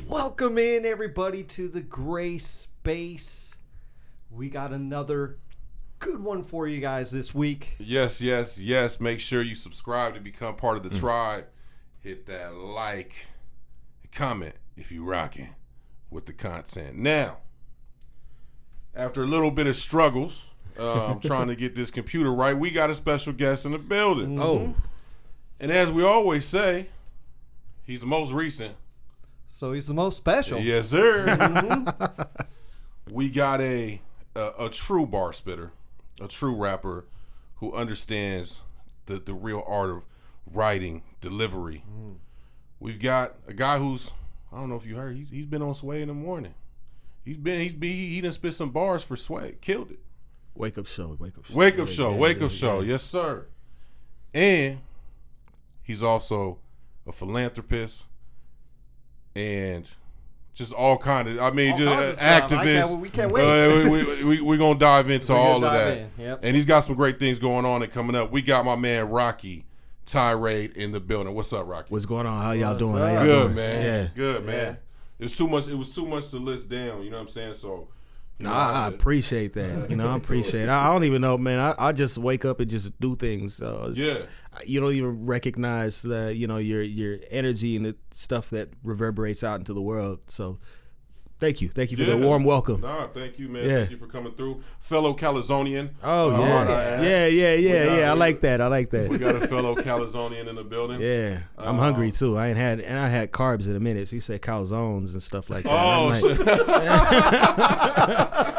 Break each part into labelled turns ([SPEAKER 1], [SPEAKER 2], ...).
[SPEAKER 1] Welcome in, everybody, to the gray space. We got another good one for you guys this week.
[SPEAKER 2] Yes. Make sure you subscribe to become part of the tribe. Hit that like and comment if you rocking with the content. Now, after a little bit of struggles, trying to get this computer right, we got a special guest in the building.
[SPEAKER 1] Mm-hmm.
[SPEAKER 2] Oh. And as we always say, he's the most recent.
[SPEAKER 1] So he's the most special.
[SPEAKER 2] Yes, sir. Mm-hmm. We got a true bar spitter, a true rapper who understands the real art of writing, delivery. We've got a guy who's, I don't know if you heard, he's been on Sway in the morning. He done spit some bars for Sway, killed it.
[SPEAKER 3] Wake up show.
[SPEAKER 2] Yes, sir. And he's also a philanthropist and just all kind of, just activist.
[SPEAKER 1] We can't wait.
[SPEAKER 2] We're going to dive into all of that.
[SPEAKER 1] Yep.
[SPEAKER 2] And he's got some great things going on and coming up. We got my man Roqy Tyraid in the building. What's up, Roqy?
[SPEAKER 3] What's going on? How y'all doing?
[SPEAKER 2] Good, man.
[SPEAKER 3] Yeah.
[SPEAKER 2] Good, man. It was too much to list down, you know what I'm saying? So
[SPEAKER 3] I appreciate that. I appreciate it. I don't even know, man. I just wake up and just do things. You don't even recognize your energy and the stuff that reverberates out into the world. So thank you for the warm welcome.
[SPEAKER 2] Thank you, man. Thank you for coming through, fellow Calazonian.
[SPEAKER 3] Oh yeah. I like that.
[SPEAKER 2] We got a fellow Calazonian in the building.
[SPEAKER 3] Yeah, I'm hungry too. I had carbs in a minute. So he said calzones and stuff like that.
[SPEAKER 2] Oh shit.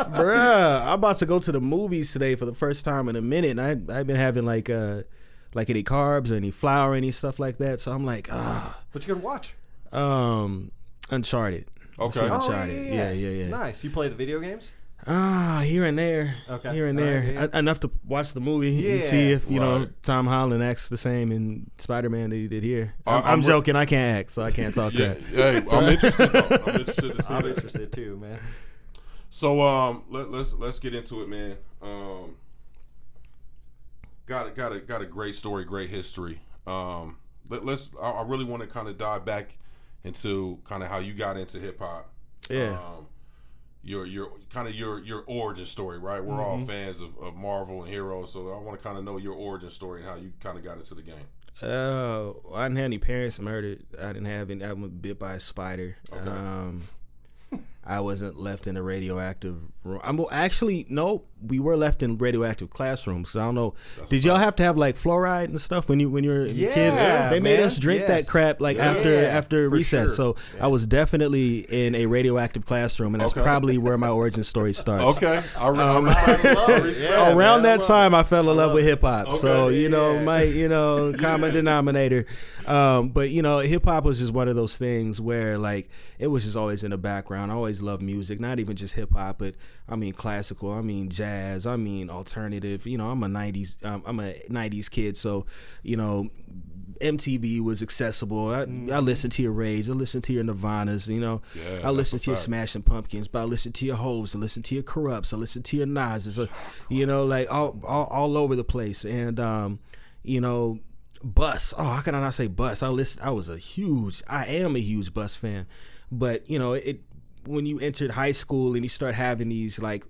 [SPEAKER 3] Bruh, I'm about to go to the movies today for the first time in a minute, and I've been having like any carbs or any flour or any stuff like that. So I'm like,
[SPEAKER 1] What you gonna watch?
[SPEAKER 3] Uncharted.
[SPEAKER 2] Okay.
[SPEAKER 3] Uncharted. Yeah.
[SPEAKER 1] Nice. You play the video games?
[SPEAKER 3] Here and there.
[SPEAKER 1] Okay.
[SPEAKER 3] Here and there.
[SPEAKER 1] Right, yeah.
[SPEAKER 3] Enough to watch the movie and see if, Tom Holland acts the same in Spider-Man that he did here. I'm joking. I can't act, so I can't talk crap.
[SPEAKER 2] Hey, I'm interested, though. I'm interested to see
[SPEAKER 1] I'm interested, too, man.
[SPEAKER 2] So, let's get into it, man. Got a great story, great history. I really want to kind of dive back into kind of how you got into hip hop.
[SPEAKER 3] Yeah.
[SPEAKER 2] Your origin story, right? We're all fans of Marvel and heroes, so I want to kind of know your origin story and how you kind of got into the game.
[SPEAKER 3] I didn't have any parents murdered. I was bit by a spider.
[SPEAKER 2] Okay.
[SPEAKER 3] I wasn't left in a radioactive room. We were left in radioactive classrooms. So I don't know. Did y'all have to have like fluoride and stuff when you were a kid? They made us drink that crap after recess.
[SPEAKER 1] Sure.
[SPEAKER 3] So I was definitely in a radioactive classroom, and that's probably where my origin story starts.
[SPEAKER 2] Okay. Around
[SPEAKER 3] that time, I fell in love with hip hop. Okay. So common denominator. But hip hop was just one of those things where like it was just always in the background. I always loved music, not even just hip hop, but I mean classical, I mean jazz, I mean alternative. I'm a '90s kid, so MTV was accessible. I listened to your Rage, I listened to your Nirvanas, I listened to your Smashing Pumpkins, but I listened to your Hoves, I listened to your Corrupts, I listened to your Nas's, like all over the place. And Bus. Oh, how can I not say Bus? I am a huge Bus fan. But when you entered high school and you start having these like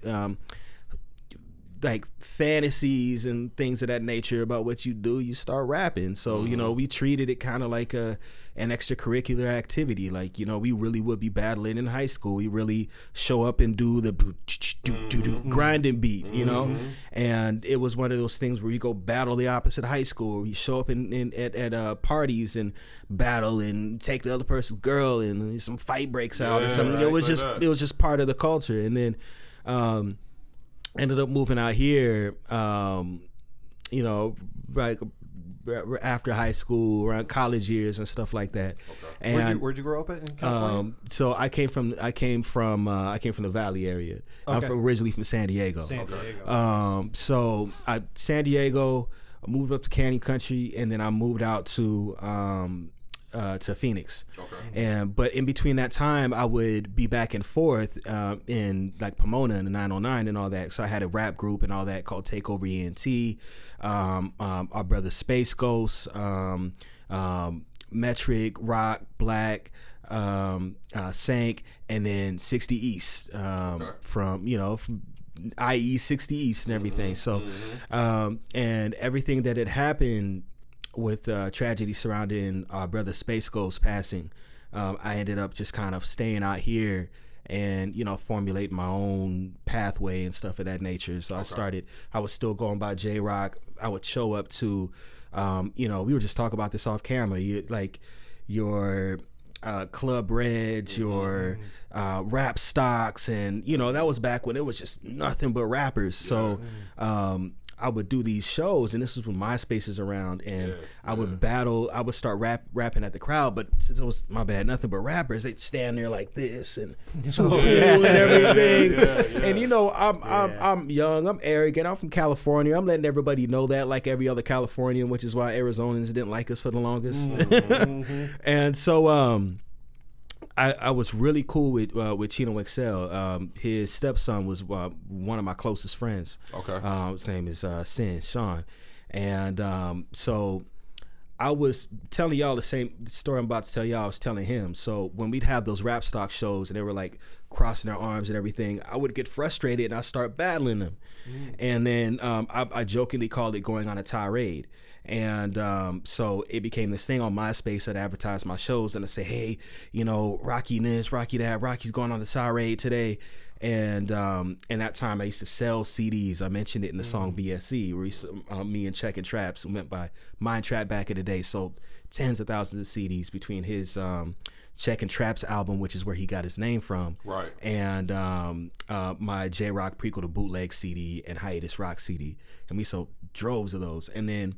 [SPEAKER 3] fantasies and things of that nature about what you do, you start rapping. So we treated it kind of like an extracurricular activity. Like we really would be battling in high school. We really show up and do the grinding beat, and it was one of those things where you go battle the opposite high school. You show up at parties and battle and take the other person's girl, and some fight breaks out or something. It was just part of the culture. And then ended up moving out here, like after high school, around college years and stuff like that.
[SPEAKER 1] Okay.
[SPEAKER 3] And
[SPEAKER 1] where'd you grow up in California?
[SPEAKER 3] So I came from the Valley area.
[SPEAKER 1] Okay.
[SPEAKER 3] I'm originally from San Diego. So San Diego, I moved up to Canyon Country, and then I moved out to Phoenix. Okay. But in between that time, I would be back and forth in like Pomona and the 909 and all that. So I had a rap group and all that called Takeover ENT. Our brother Space Ghost. Metric, Rock, Black, Sank, and then 60 East from IE 60 East and everything. So, and everything that had happened with tragedy surrounding our brother Space Ghost passing, I ended up just kind of staying out here and, formulate my own pathway and stuff of that nature. So I was still going by J-Rock. I would show up to, we were just talking about this off camera, your Club Reds, your rap stocks, and that was back when it was just nothing but rappers. So I would do these shows, and this was when MySpace is around, and I would battle. I would start rapping at the crowd, but since it was nothing but rappers, they'd stand there like this and so cool and everything. And I'm young, I'm arrogant, I'm from California. I'm letting everybody know that, like every other Californian, which is why Arizonans didn't like us for the longest. And so I was really cool with Chino XL. His stepson was one of my closest friends.
[SPEAKER 2] Okay.
[SPEAKER 3] His name is Sean. And so I was telling y'all the same story I'm about to tell y'all. I was telling him. So when we'd have those rap stock shows and they were like crossing their arms and everything, I would get frustrated and I'd start battling them. And then I jokingly called it going on a tirade. And so it became this thing on MySpace that advertised my shows, and I say, hey, Rocky this, Rocky that, Rocky's going on the tirade today. And that time I used to sell CDs. I mentioned it in the song BSE, where me and Check and Traps, who went by Mind Trap back in the day, sold tens of thousands of CDs between his Check and Traps album, which is where he got his name from,
[SPEAKER 2] right,
[SPEAKER 3] and my J-Rock prequel to bootleg CD and Hiatus Rock CD, and we sold droves of those. And then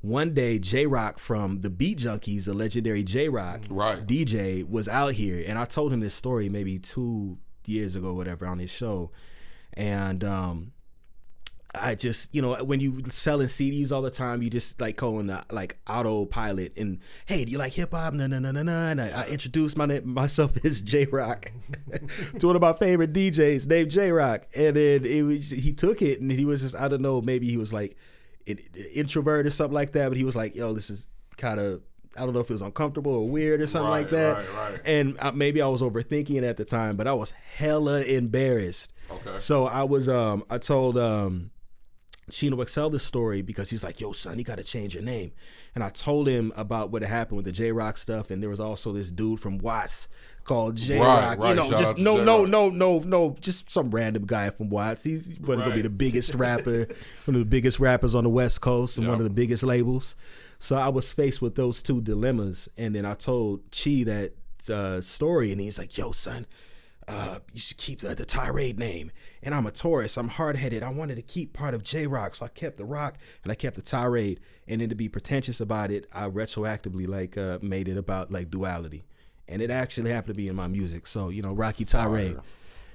[SPEAKER 3] one day, J-Rock from the Beat Junkies, the legendary J-Rock DJ, was out here, and I told him this story maybe 2 years ago, whatever, on his show. And I just, when you selling CDs all the time, you just like calling like autopilot and, hey, do you like hip hop? No. And I introduced myself as J-Rock to one of my favorite DJs named J-Rock. And then he took it, and he was just, I don't know, maybe he was like an introvert or something like that, but he was like, yo, this is kind of, I don't know if it was uncomfortable or weird or something like that.
[SPEAKER 2] Right.
[SPEAKER 3] And maybe I was overthinking it at the time, but I was hella embarrassed.
[SPEAKER 2] Okay.
[SPEAKER 3] So I told Chino XL this story because he's like, yo, son, you got to change your name. And I told him about what had happened with the J-Rock stuff, and there was also this dude from Watts called J-Rock.
[SPEAKER 2] Right.
[SPEAKER 3] Just no, just some random guy from Watts. He's going to be the biggest rapper, one of the biggest rappers on the West Coast, and one of the biggest labels. So I was faced with those two dilemmas, and then I told Chi that story, and he's like, yo, son, you should keep the Tyraid name. And I'm a Taurus. I'm hard-headed. I wanted to keep part of J-Rock, so I kept the Rock and I kept the Tyraid. And then to be pretentious about it, I retroactively made it about like duality. And it actually happened to be in my music. So, Roqy Tyraid.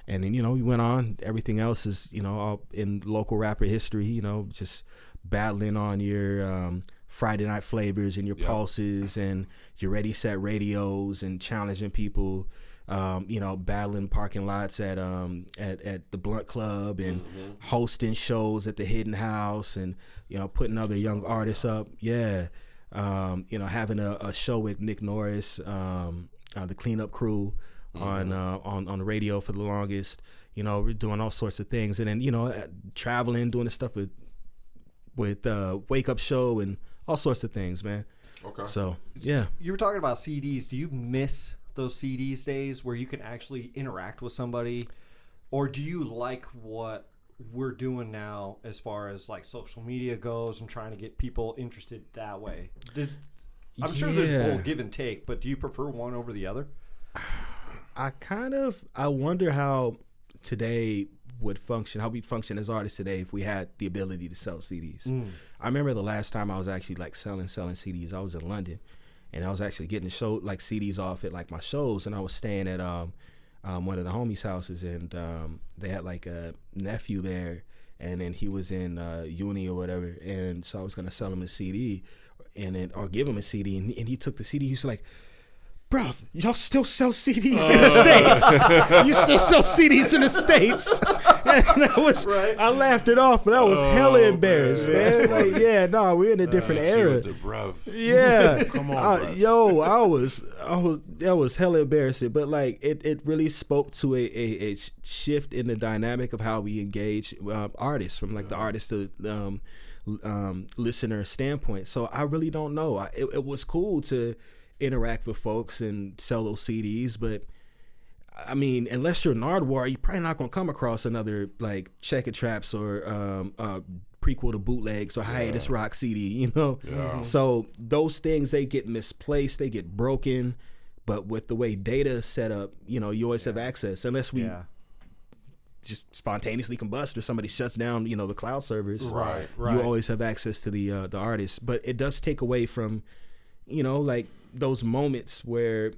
[SPEAKER 3] And then, we went on. Everything else is, all in local rapper history, just battling on your Friday Night Flavors and your Pulses and your Ready Set Radios and challenging people. Battling parking lots at the Blunt Club and hosting shows at the Hidden House and, putting other young artists up. Yeah. Having a show with Nick Norris, the Cleanup Crew on the radio for the longest. We're doing all sorts of things. And then, traveling, doing the stuff with Wake Up Show and all sorts of things, man.
[SPEAKER 2] Okay.
[SPEAKER 3] So, yeah.
[SPEAKER 1] You were talking about CDs. Do you miss those CDs days where you can actually interact with somebody, or do you like what we're doing now as far as like social media goes and trying to get people interested that way? I'm sure there's a whole give and take, but do you prefer one over the other?
[SPEAKER 3] I wonder how today would function, how we'd function as artists today if we had the ability to sell CDs. I remember the last time I was actually like selling CDs, I was in London. And I was actually getting CDs off at like my shows, and I was staying at one of the homies' houses, and they had like a nephew there, and then he was in uni or whatever, and so I was gonna sell him a CD, or give him a CD, and he took the CD. He was like, "Bro, y'all still sell CDs in the States? You still sell CDs in the States?" that was,
[SPEAKER 1] Right.
[SPEAKER 3] I laughed it off, but I was hella embarrassed, man. Like, yeah, no, we're in a different era. Yeah.
[SPEAKER 2] Come on, bruv.
[SPEAKER 3] Yo, that was hella embarrassing, but like it really spoke to a shift in the dynamic of how we engage artists from like the artist to listener standpoint. So I really don't know. It was cool to interact with folks and sell those CDs, but I mean, unless you're Nardwuar, you're probably not gonna come across another like Check It Traps or prequel to bootlegs or hiatus rock CD, you know.
[SPEAKER 2] Yeah.
[SPEAKER 3] So those things, they get misplaced, they get broken, but with the way data is set up, you know, you always have access unless we just spontaneously combust or somebody shuts down, you know, the cloud servers.
[SPEAKER 2] Right.
[SPEAKER 3] You always have access to the artist, but it does take away from, you know, like those moments where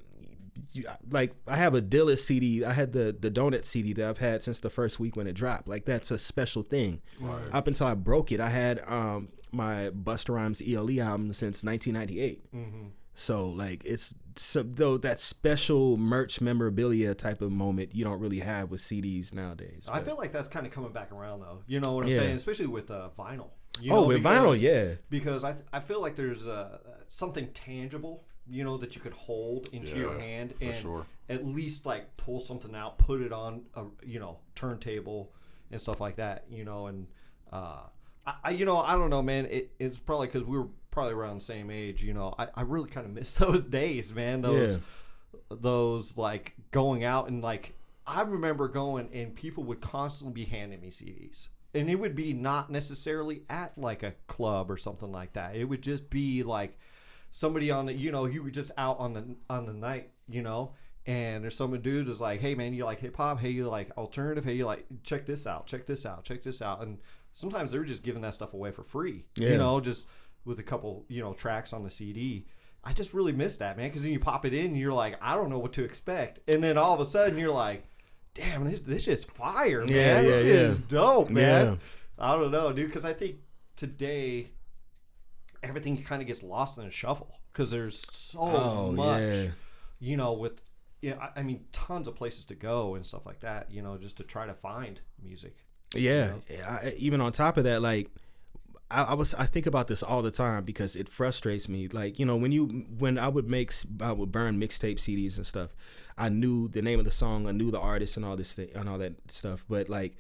[SPEAKER 3] like I have a Dilla CD. I had the Donut CD that I've had since the first week when it dropped. Like that's a special thing.
[SPEAKER 2] Right.
[SPEAKER 3] Up until I broke it, I had my Busta Rhymes ELE album since 1998. So like though that special merch memorabilia type of moment you don't really have with CDs nowadays.
[SPEAKER 1] I feel like that's kind of coming back around though. You know what I'm saying? Especially with vinyl. You
[SPEAKER 3] oh,
[SPEAKER 1] know,
[SPEAKER 3] with vinyl, yeah.
[SPEAKER 1] Because I feel like there's something tangible, you know, that you could hold into your hand and at least like pull something out, put it on a, you know, turntable and stuff like that, you know. And I you know, I don't know, man. It's probably because we were probably around the same age, you know. I really kind of miss those days, man. Those like going out and like I remember going and people would constantly be handing me CDs. And it would be not necessarily at like a club or something like that. It would just be like somebody on the, you know, you were just out on the night, you know, and there's some dude who's like, hey man, you like hip hop? Hey, you like alternative? Hey, you like check this out, check this out, check this out. And sometimes they were just giving that stuff away for free, you know, just with a couple, you know, tracks on the CD. I just really miss that, man, because then you pop it in and you're like, I don't know what to expect. And then all of a sudden you're like, damn, this is fire, man. This is dope, man. I don't know, dude, because I think today everything kind of gets lost in a shuffle because there's so much, you know, with, I mean, tons of places to go and stuff like that, you know, just to try to find music.
[SPEAKER 3] Yeah. You know? Even on top of that, like, I think about this all the time because it frustrates me. Like, you know, when I would burn mixtape CDs and stuff, I knew the name of the song, I knew the artist and all this thing and all that stuff. But like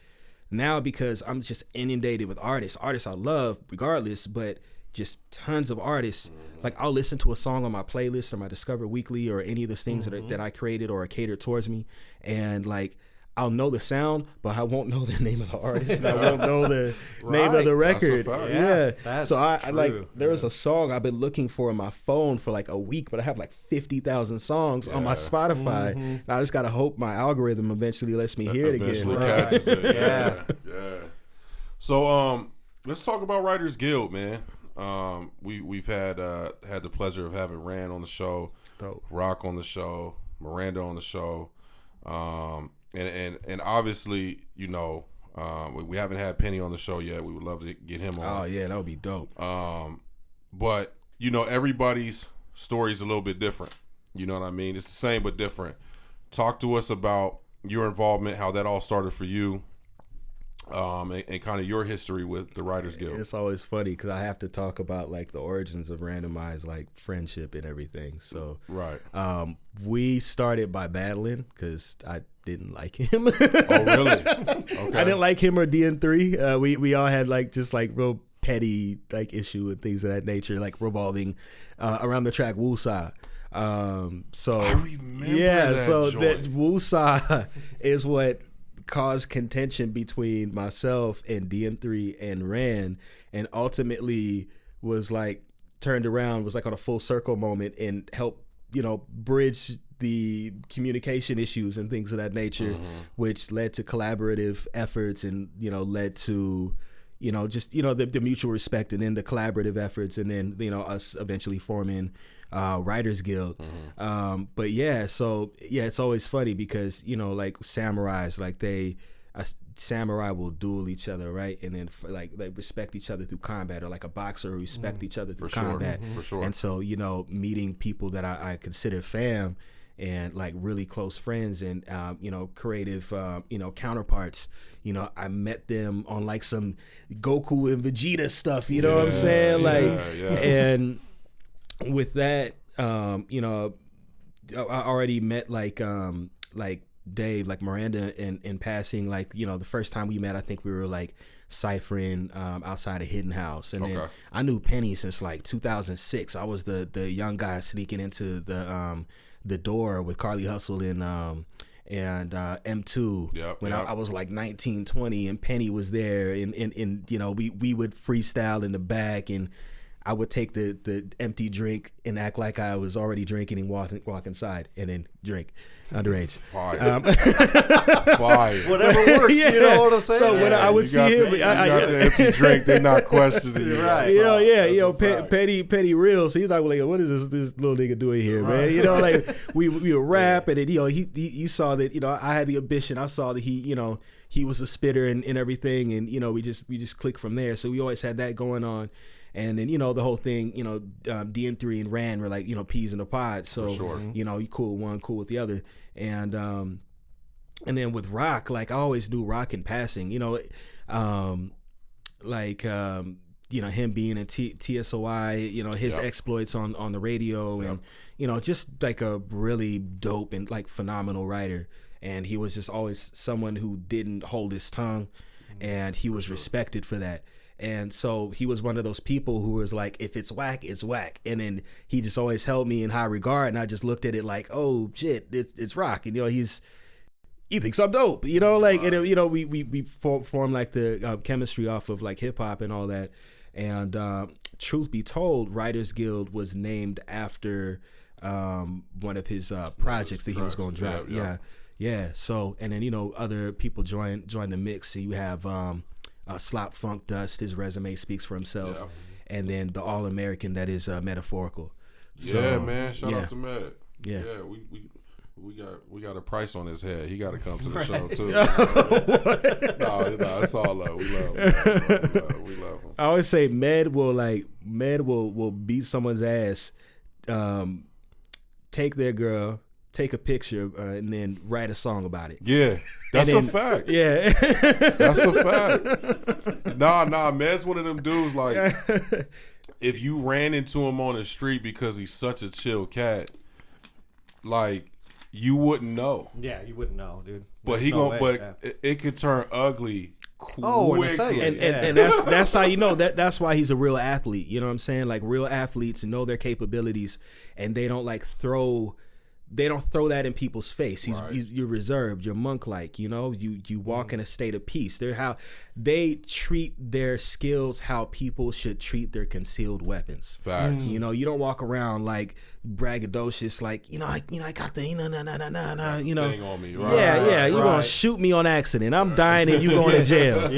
[SPEAKER 3] now, because I'm just inundated with artists I love regardless, but just tons of artists. Like I'll listen to a song on my playlist or my Discover Weekly or any of those things that I created or are catered towards me, and like I'll know the sound, but I won't know the name of the artist. And I won't know the name of the record.
[SPEAKER 1] That's
[SPEAKER 3] so I
[SPEAKER 1] true.
[SPEAKER 3] like there was a song I've been looking for on my phone for like a week, but I have like 50,000 songs on my Spotify. And I just gotta hope my algorithm eventually lets me hear it again.
[SPEAKER 2] Catches it. Yeah. So let's talk about Writers Guild, man. We've had the pleasure of having Rand on the show, Rock on the show, Miranda on the show. And obviously, you know, we haven't had Penny on the show yet. We would love to get him on.
[SPEAKER 3] Oh yeah, that would be dope.
[SPEAKER 2] But you know, everybody's story is a little bit different. You know what I mean? It's the same but different. Talk to us about your involvement, how that all started for you, and kind of your history with the Writers Guild.
[SPEAKER 3] It's always funny because I have to talk about like the origins of randomized like friendship and everything. So we started by battling because I didn't like him.
[SPEAKER 2] Oh really? Okay.
[SPEAKER 3] I didn't like him or DN3. We all had like just like real petty like issue and things of that nature, like revolving around the track Woosah. So
[SPEAKER 2] I remember that joint.
[SPEAKER 3] That Woosah is what caused contention between myself and DN3 and Rand, and ultimately was like turned around, was like on a full circle moment and helped, you know, bridge the communication issues and things of that nature, which led to collaborative efforts and, you know, led to, you know, just, you know, the mutual respect and then the collaborative efforts and then, you know, us eventually forming Writers Guild. But yeah, so yeah, it's always funny because, you know, like samurais, like samurai will duel each other, right? And then like they respect each other through combat, or like a boxer will respect each other through combat.
[SPEAKER 2] For sure.
[SPEAKER 3] And so, you know, meeting people that I consider fam and like really close friends and creative counterparts. I met them on like some Goku and Vegeta stuff. You know what I'm saying? And with that, I already met like Dave, like Miranda in passing. Like, the first time we met, I think we were like ciphering outside of Hidden House, and then I knew Penny since like 2006. I was the young guy sneaking into the door with Carly Hustle and M2 when I was like 19, 20, and Penny was there, and we would freestyle in the back, and I would take the empty drink and act like I was already drinking and walk inside and then drink underage.
[SPEAKER 2] Fire.
[SPEAKER 1] Whatever works, you know what I'm saying?
[SPEAKER 3] So when I would see him,
[SPEAKER 2] you got the empty drink, they're not questioning you.
[SPEAKER 1] Right.
[SPEAKER 3] Petty real. So he's like, well, what is this little nigga doing here, man? Like we would rap, and then, he saw that, I had the ambition. I saw that he was a spitter and everything, and we just clicked from there. So we always had that going on. And then, the whole thing, DM3 and Ran were like, peas in the pod. So, you cool with one, cool with the other. And then with Rock, like I always knew Rock in passing, him being in TSOI, his exploits on the radio and, just like a really dope and like phenomenal writer. And he was just always someone who didn't hold his tongue, and he was respected for that. And so he was one of those people who was like, if it's whack, it's whack. And then he just always held me in high regard. And I just looked at it like, oh shit, it's Rock. And, he thinks I'm dope, and, we formed like the chemistry off of like hip hop and all that. And truth be told, Writers Guild was named after one of his projects that he was going to drop. Yeah. So, and then, other people join the mix. So you have, Slop Funk Dust, his resume speaks for himself, and then the All American that is Metaphorical.
[SPEAKER 2] So, man, shout out to Med.
[SPEAKER 3] Yeah,
[SPEAKER 2] we got a price on his head. He got to come to the show too. No, it's all love. We love him. We love him.
[SPEAKER 3] I always say Med will beat someone's ass, take their girl, take a picture, and then write a song about it.
[SPEAKER 2] Yeah, that's a fact.
[SPEAKER 3] Yeah,
[SPEAKER 2] that's a fact. Nah, Med's one of them dudes. Like, if you ran into him on the street because he's such a chill cat, like, you wouldn't know.
[SPEAKER 1] Yeah, you wouldn't know, dude.
[SPEAKER 2] But it could turn ugly quickly.
[SPEAKER 3] And that's how you know that's why he's a real athlete. You know what I'm saying? Like, real athletes know their capabilities, and they don't like throw that in people's face. You're reserved. You're monk-like. You walk in a state of peace. They're how they treat their skills how people should treat their concealed weapons.
[SPEAKER 2] Facts.
[SPEAKER 3] You don't walk around like braggadocious, like I got the
[SPEAKER 2] thing on me. Right.
[SPEAKER 3] Yeah. You're gonna shoot me on accident. I'm dying and you going to jail.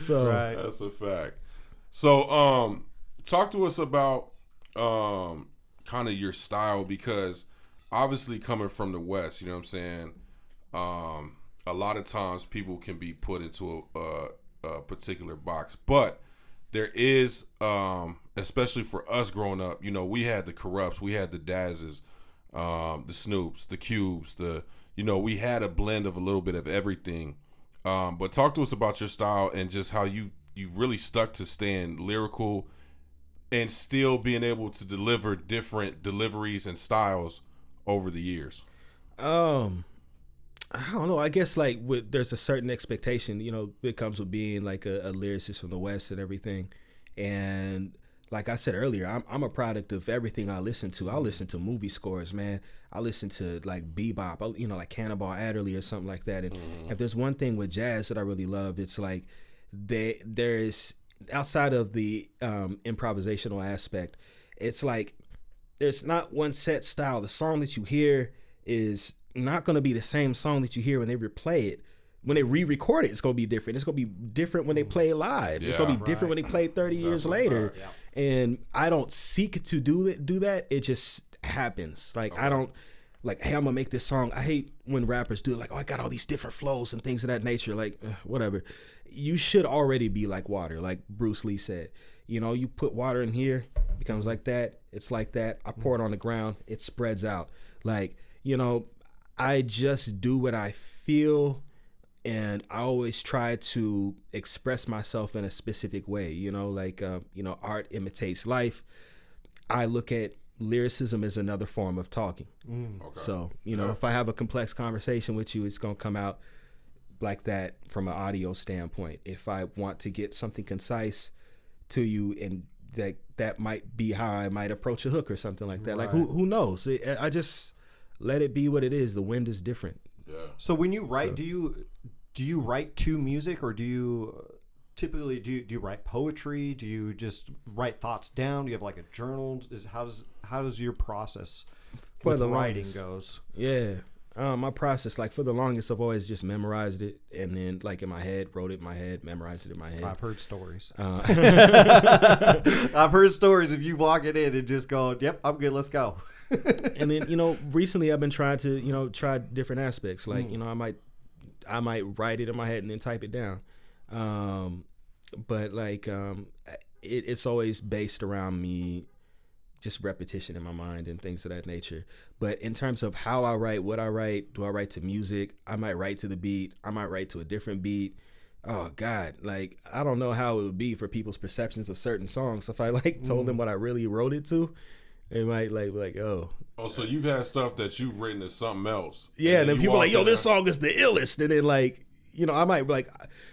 [SPEAKER 3] So
[SPEAKER 2] that's a fact. So talk to us about kind of your style, because obviously coming from the West, you know what I'm saying, a lot of times people can be put into a particular box, but there is, especially for us growing up, we had the Corrupts, we had the Dazzes, the Snoops, the Cubes, we had a blend of a little bit of everything. But talk to us about your style and just how you really stuck to staying lyrical and still being able to deliver different deliveries and styles over the years.
[SPEAKER 3] I don't know. I guess like there's a certain expectation, that comes with being like a lyricist from the West and everything. And like I said earlier, I'm a product of everything I listen to. I listen to movie scores, man. I listen to like bebop, like Cannonball Adderley or something like that. And if there's one thing with jazz that I really love, it's like there's outside of the improvisational aspect, it's like there's not one set style. The song that you hear is not going to be the same song that you hear when they replay it. When they re-record it, it's going to be different. It's going to be different when they play it live. It's going to be different when they play it 30 years later. And I don't seek to do that. It just happens. Like, I don't like, hey, I'm gonna make this song. I hate when rappers do like, oh, I got all these different flows and things of that nature. Like, whatever. You should already be like water, like Bruce Lee said. You know, you put water in here, it becomes like that. It's like that. I pour it on the ground, it spreads out. Like, you know, I just do what I feel, and I always try to express myself in a specific way. You know, like, you know, art imitates life. I look at lyricism as another form of talking.
[SPEAKER 2] Okay.
[SPEAKER 3] So, you know, if I have a complex conversation with you, it's going to come out like that from an audio standpoint. If I want to get something concise to you, and that might be how I might approach a hook or something like that. Like, who knows? I just let it be what it is. The wind is different.
[SPEAKER 2] Yeah.
[SPEAKER 1] So when you write, do you write to music, or do you typically do you write poetry? Do you just write thoughts down? Do you have like a journal? How does your process with the writing goes?
[SPEAKER 3] Yeah. My process, like, for the longest, I've always just memorized it, and then, like, in my head, wrote it in my head, memorized it in my head.
[SPEAKER 1] I've heard stories. I've heard stories of you walking in and just going, "Yep, I'm good. Let's go."
[SPEAKER 3] And then, you know, recently I've been trying to, you know, try different aspects. Like, you know, I might write it in my head and then type it down. But like, it's always based around me, just repetition in my mind and things of that nature. But in terms of how I write, what I write, do I write to music? I might write to the beat. I might write to a different beat. Oh God, like, I don't know how it would be for people's perceptions of certain songs. If I like told them what I really wrote it to, they might like, oh.
[SPEAKER 2] Oh, so you've had stuff that you've written as something else.
[SPEAKER 3] Yeah, and then people are like, yo, this song is the illest. And then, like, you know, I might be like,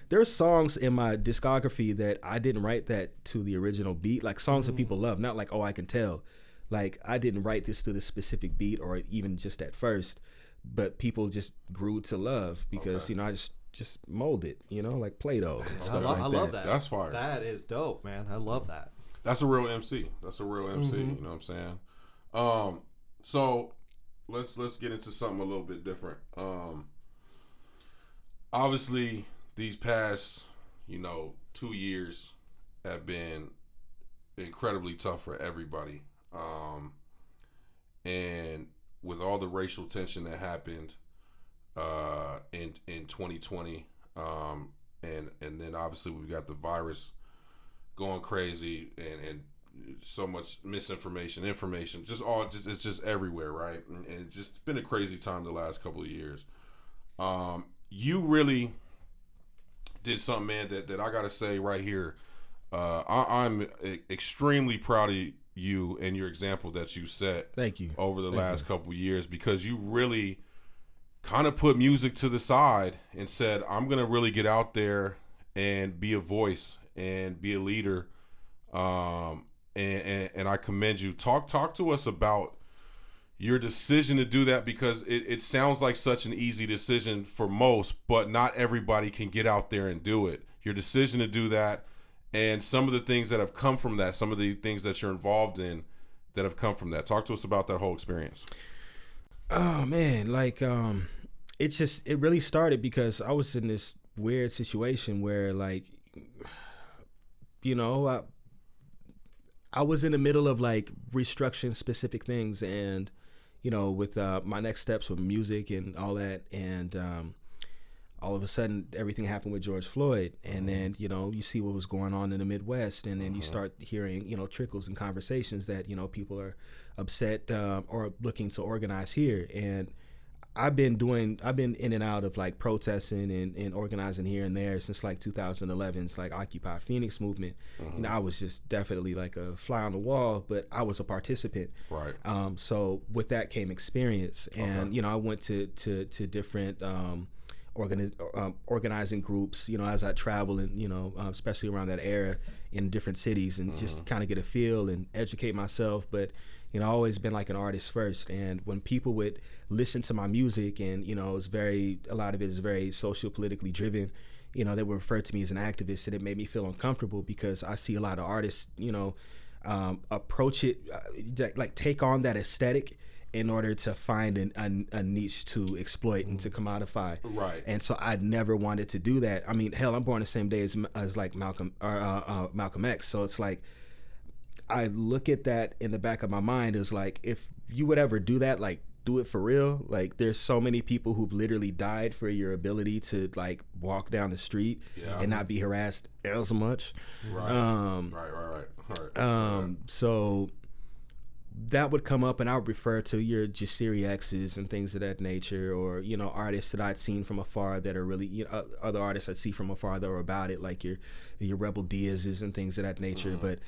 [SPEAKER 3] there's songs in my discography that I didn't write that to the original beat, like songs that people love, not like, oh, I can tell. Like, I didn't write this to this specific beat or even just at first, but people just grew to love because, you know, I just mold it, you know, like Play-Doh.
[SPEAKER 1] I love that.
[SPEAKER 2] That's fire.
[SPEAKER 1] That is dope, man. I love that.
[SPEAKER 2] That's a real MC. You know what I'm saying? So let's get into something a little bit different. Obviously, these past, you know, 2 years have been incredibly tough for everybody. And with all the racial tension that happened in 2020, and then obviously we've got the virus going crazy, and so much misinformation, information, it's just everywhere, right? And it's just been a crazy time the last couple of years. You really did something, man, that I gotta say right here. I'm extremely proud of you and your example that you set.
[SPEAKER 3] Thank you.
[SPEAKER 2] Over the last couple of years, because you really kind of put music to the side and said, I'm gonna really get out there and be a voice and be a leader. And I commend you. Talk to us about your decision to do that, because it sounds like such an easy decision for most, but not everybody can get out there and do it. Your decision to do that, and some of the things that have come from that, some of the things that you're involved in that have come from that. Talk to us about that whole experience.
[SPEAKER 3] Oh man, like, it really started because I was in this weird situation where, like, you know, I was in the middle of like restructuring specific things, and, you know, with my next steps with music and all that, and all of a sudden everything happened with George Floyd, and then, you know, you see what was going on in the Midwest, and then you start hearing, you know, trickles and conversations that, you know, people are upset or looking to organize here. And I've been in and out of like protesting and organizing here and there since like 2011's like Occupy Phoenix movement. You know, I was just definitely like a fly on the wall, but I was a participant.
[SPEAKER 2] Right.
[SPEAKER 3] So with that came experience, and you know, I went to different organizing groups, you know, as I travel, and, you know, especially around that era in different cities, and just kind of get a feel and educate myself. But, you know, I've always been like an artist first. And when people would listen to my music, and, you know, a lot of it is very social politically driven, you know, they would refer to me as an activist, and it made me feel uncomfortable because I see a lot of artists, you know, approach it, like take on that aesthetic in order to find a niche to exploit and to commodify.
[SPEAKER 2] Right.
[SPEAKER 3] And so I never wanted to do that. I mean, hell, I'm born the same day as like Malcolm X. So it's like, I look at that in the back of my mind as like, if you would ever do that, like, do it for real. Like, there's so many people who've literally died for your ability to like walk down the street and not be harassed as much.
[SPEAKER 2] Right.
[SPEAKER 3] So that would come up, and I would refer to your Jasiri X's and things of that nature, or, you know, artists that I'd seen from afar that are really, you know, other artists I'd see from afar that were about it, like your Rebel Diaz's and things of that nature. But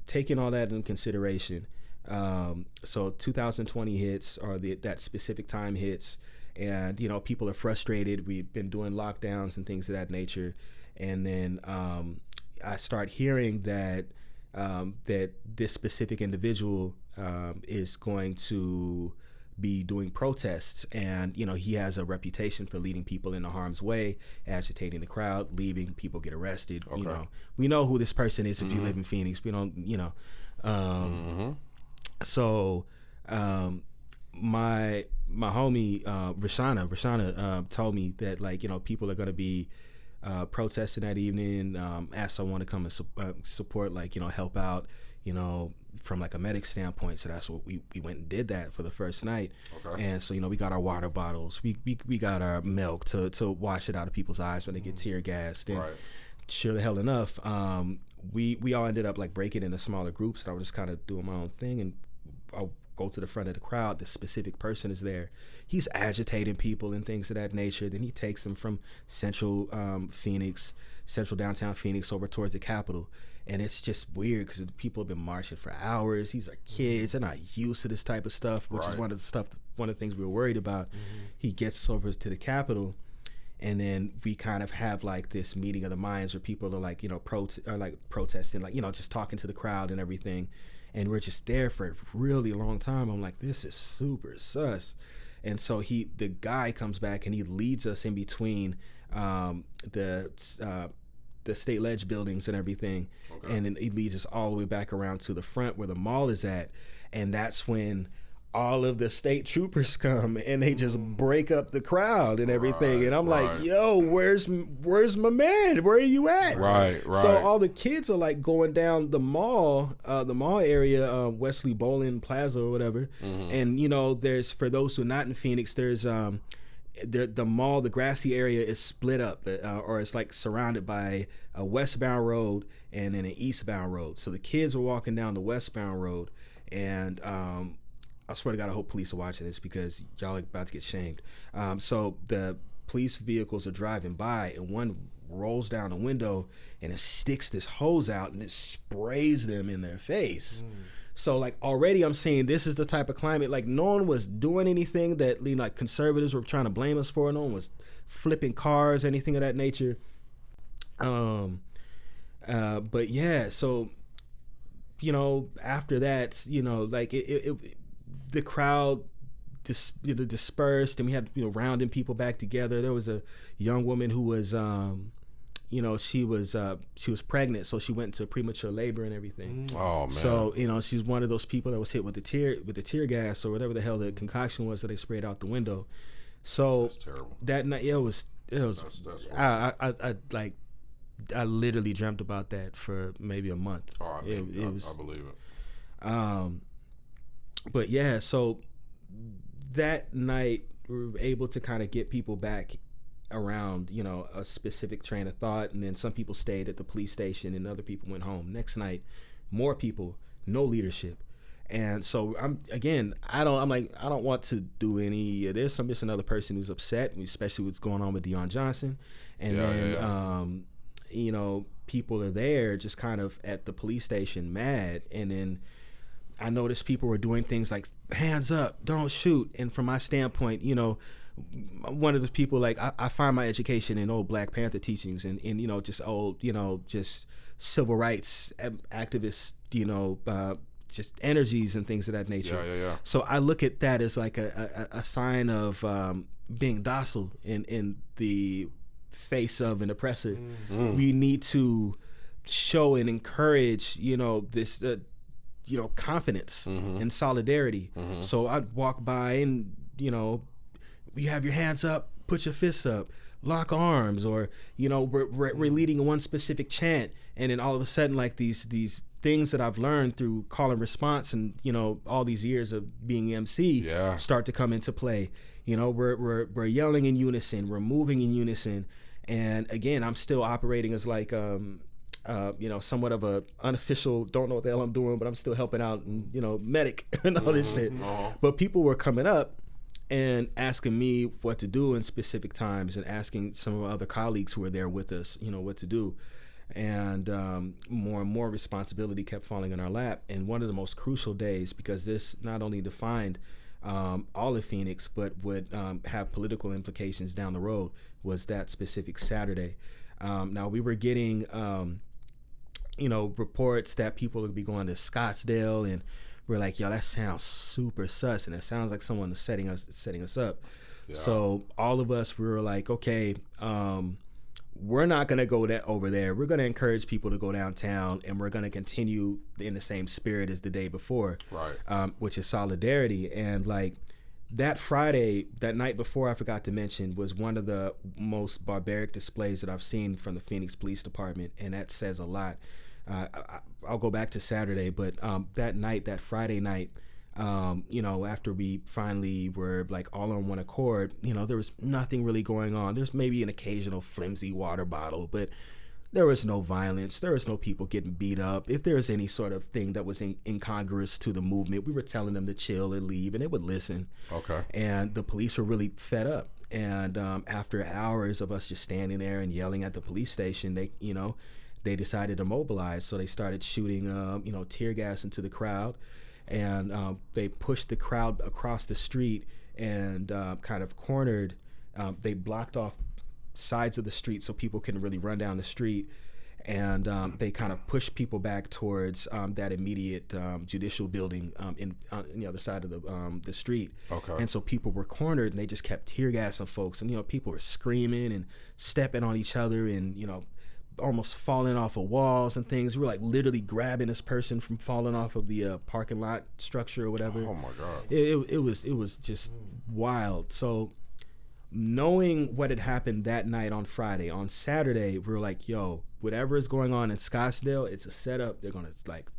[SPEAKER 3] taking all that into consideration, so 2020 hits, or that specific time hits, and, you know, people are frustrated. We've been doing lockdowns and things of that nature, and then I start hearing that that this specific individual is going to be doing protests, and, you know, he has a reputation for leading people into harm's way, agitating the crowd, leaving people get arrested. You know, we know who this person is if you live in Phoenix. We don't, you know. So my homie Rashana told me that, like, you know, people are going to be protesting that evening, asked someone to come and support, like, you know, help out, you know, from like a medic standpoint. So that's what we went and did that for the first night. And so, you know, we got our water bottles, we got our milk to wash it out of people's eyes when they get tear gassed. And sure the hell enough, we all ended up like breaking into smaller groups, and I was just kind of doing my own thing, and I'll go to the front of the crowd. This specific person is there. He's agitating people and things of that nature. Then he takes them from central downtown Phoenix over towards the Capitol. And it's just weird because people have been marching for hours. These are kids. They're not used to this type of stuff, which is one of the things we were worried about. He gets us over to the Capitol, and then we kind of have like this meeting of the minds where people are like, you know, protesting, like, you know, just talking to the crowd and everything. And we're just there for a really long time. I'm like, this is super sus. And so the guy comes back and he leads us in between the State Ledge buildings and everything. And then he leads us all the way back around to the front where the mall is at. And that's when all of the state troopers come and they just break up the crowd and everything. And I'm like, yo, where's my man? Where are you at?
[SPEAKER 2] Right.
[SPEAKER 3] So all the kids are like going down the mall area, Wesley Bowling Plaza or whatever. And, you know, there's, for those who are not in Phoenix, there's the mall, the grassy area is split up, or it's like surrounded by a westbound road and then an eastbound road. So the kids were walking down the westbound road, and I swear to God, I hope police are watching this because y'all are about to get shamed. So the police vehicles are driving by, and one rolls down the window and it sticks this hose out and it sprays them in their face. So like already I'm saying this is the type of climate, like no one was doing anything that, you know, like conservatives were trying to blame us for. No one was flipping cars, anything of that nature. But yeah, so, you know, after that, you know, like the crowd dispersed, and we had, you know, rounding people back together. There was a young woman who was, you know, she was pregnant, so she went into premature labor and everything.
[SPEAKER 2] Oh man!
[SPEAKER 3] So, you know, she's one of those people that was hit with the tear gas or whatever the hell the concoction was that they sprayed out the window. So
[SPEAKER 2] that's terrible. That
[SPEAKER 3] night, it was. That's I literally dreamt about that for maybe a month.
[SPEAKER 2] Oh, I believe it.
[SPEAKER 3] But yeah, so that night we were able to kind of get people back around, you know, a specific train of thought, and then some people stayed at the police station and other people went home. Next night, more people, no leadership. And so I don't want to do any. There's another person who's upset, especially what's going on with Deion Johnson, and you know, people are there just kind of at the police station mad. And then I noticed people were doing things like hands up, don't shoot. And from my standpoint, you know, one of those people, like I find my education in old Black Panther teachings and you know, just old, you know, just civil rights activists, you know, just energies and things of that nature.
[SPEAKER 2] Yeah.
[SPEAKER 3] So I look at that as like a sign of being docile in the face of an oppressor. We need to show and encourage, you know, this you know, confidence and solidarity. So I'd walk by and, you know, you have your hands up, put your fists up, lock arms, or, you know, we're leading one specific chant, and then all of a sudden, like these things that I've learned through call and response and, you know, all these years of being MC start to come into play. You know, we're yelling in unison, we're moving in unison. And again, I'm still operating as like, you know, somewhat of a unofficial, don't know what the hell I'm doing, but I'm still helping out and, you know, medic and all this shit. But people were coming up and asking me what to do in specific times and asking some of our other colleagues who were there with us, you know, what to do. And more and more responsibility kept falling in our lap. And one of the most crucial days, because this not only defined all of Phoenix, but would have political implications down the road, was that specific Saturday. Now, we were getting, you know, reports that people would be going to Scottsdale, and we're like, yo, that sounds super sus, and it sounds like someone is setting us up. Yeah. So all of us, we were like, okay, we're not going to go over there. We're going to encourage people to go downtown, and we're going to continue in the same spirit as the day before, right? Which is solidarity. And like that Friday, that night before, I forgot to mention, was one of the most barbaric displays that I've seen from the Phoenix Police Department, and that says a lot. I'll go back to Saturday, but that night, that Friday night, you know, after we finally were like all on one accord, you know, there was nothing really going on. There's maybe an occasional flimsy water bottle, but there was no violence. There was no people getting beat up. If there was any sort of thing that was incongruous to the movement, we were telling them to chill and leave, and they would listen. Okay. And the police were really fed up. And after hours of us just standing there and yelling at the police station, they decided to mobilize. So they started shooting, you know, tear gas into the crowd. And they pushed the crowd across the street and kind of cornered. They blocked off sides of the street so people couldn't really run down the street. And they kind of pushed people back towards that immediate judicial building on the other side of the street. Okay. And so people were cornered, and they just kept tear gassing folks. And, you know, people were screaming and stepping on each other and, you know, almost falling off of walls and things. We were like literally grabbing this person from falling off of the parking lot structure or whatever. Oh my God. It was just wild. So knowing what had happened that night on Friday, on Saturday, we were like, yo, whatever is going on in Scottsdale, it's a setup. They're going to like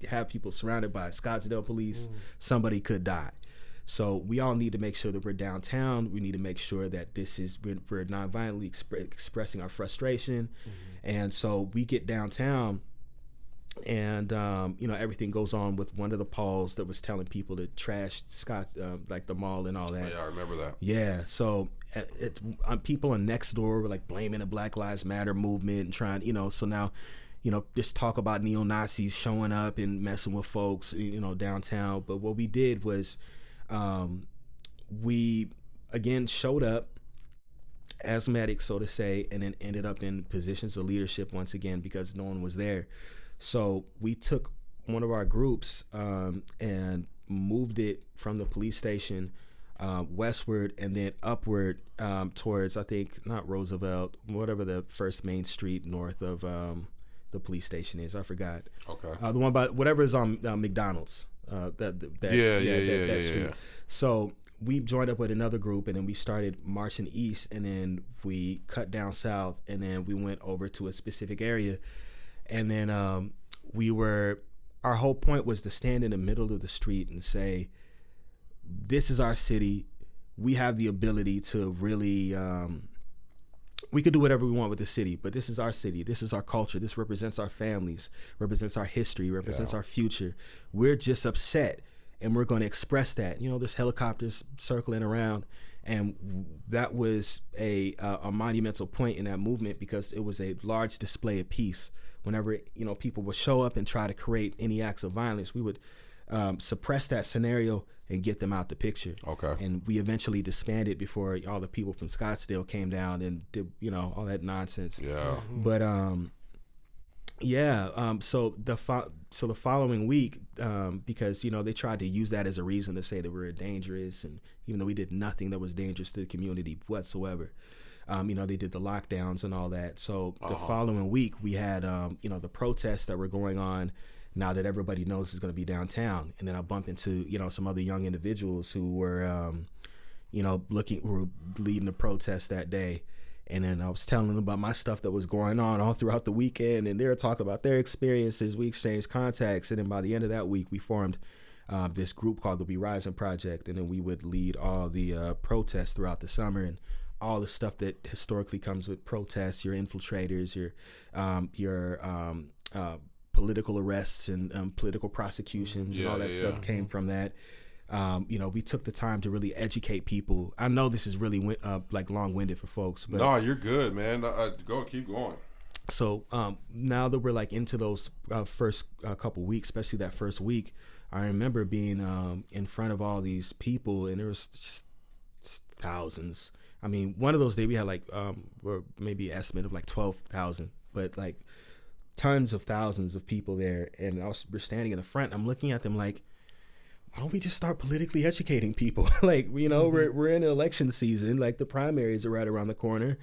[SPEAKER 3] have people surrounded by Scottsdale police. Somebody could die. So we all need to make sure that we're downtown. We need to make sure that we're non-violently expressing our frustration. And so we get downtown, and you know, everything goes on with one of the Pauls that was telling people to trash like the mall and all that. Yeah, I remember that. Yeah, so people on Nextdoor were like blaming the Black Lives Matter movement and trying, you know, so now, you know, just talk about neo-Nazis showing up and messing with folks, you know, downtown. But what we did was, we again showed up as medics, so to say, and then ended up in positions of leadership once again because no one was there. So we took one of our groups and moved it from the police station westward and then upward towards, I think, not Roosevelt, whatever the first main street north of the police station is. I forgot. Okay. The one by whatever is on McDonald's. That street. Yeah. So we joined up with another group, and then we started marching east, and then we cut down south, and then we went over to a specific area, and then our whole point was to stand in the middle of the street and say, this is our city. We have the ability to really we could do whatever we want with the city, but this is our city. This is our culture. This represents our families, represents our history, represents our future. We're just upset, and we're going to express that. You know, there's helicopters circling around, and that was a monumental point in that movement because it was a large display of peace. Whenever, you know, people would show up and try to create any acts of violence, we would suppress that scenario and get them out the picture. Okay. And we eventually disbanded before all the people from Scottsdale came down and did, you know, all that nonsense. Yeah. But so the following week, because, you know, they tried to use that as a reason to say that we were dangerous, and even though we did nothing that was dangerous to the community whatsoever, you know, they did the lockdowns and all that. So the following week we had, you know, the protests that were going on now that everybody knows is going to be downtown. And then I bumped into, you know, some other young individuals who were, you know, who were leading the protest that day. And then I was telling them about my stuff that was going on all throughout the weekend, and they were talking about their experiences. We exchanged contacts, and then by the end of that week, we formed this group called the We Rising Project, and then we would lead all the protests throughout the summer and all the stuff that historically comes with protests, your infiltrators, your political arrests and political prosecutions, and all that stuff came from that. We took the time to really educate people. I know this is really like long-winded for folks, but
[SPEAKER 2] no, you're good, man. Keep going.
[SPEAKER 3] So now that we're like into those first couple weeks, especially that first week, I remember being in front of all these people, and there was just thousands. I mean, one of those days we had like or maybe an estimate of like 12,000, but like tons of thousands of people there, and we're standing in the front. I'm looking at them like, why don't we just start politically educating people? Like, we're in election season, like the primaries are right around the corner.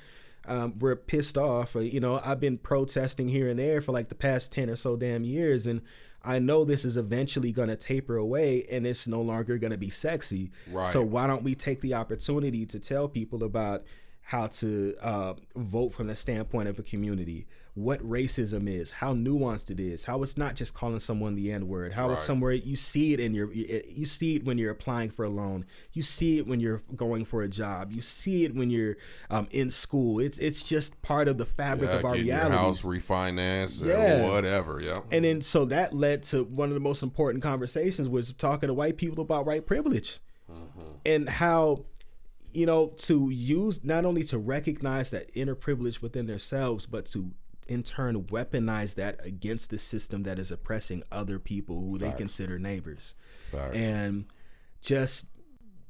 [SPEAKER 3] We're pissed off. I've been protesting here and there for like the past 10 or so damn years, and I know this is eventually going to taper away, and it's no longer going to be sexy.
[SPEAKER 2] Right.
[SPEAKER 3] So why don't we take the opportunity to tell people about how to vote from the standpoint of a community, what racism is, how nuanced it is, how it's not just calling someone the N-word, how it's somewhere you see it you see it when you're applying for a loan, you see it when you're going for a job, you see it when you're in school. It's just part of the fabric of our reality.
[SPEAKER 2] Your house refinanced or whatever. Yeah.
[SPEAKER 3] And then so that led to one of the most important conversations was talking to white people about white privilege, and how to use, not only to recognize that inner privilege within themselves, but to in turn weaponize that against the system that is oppressing other people who they consider neighbors. And just,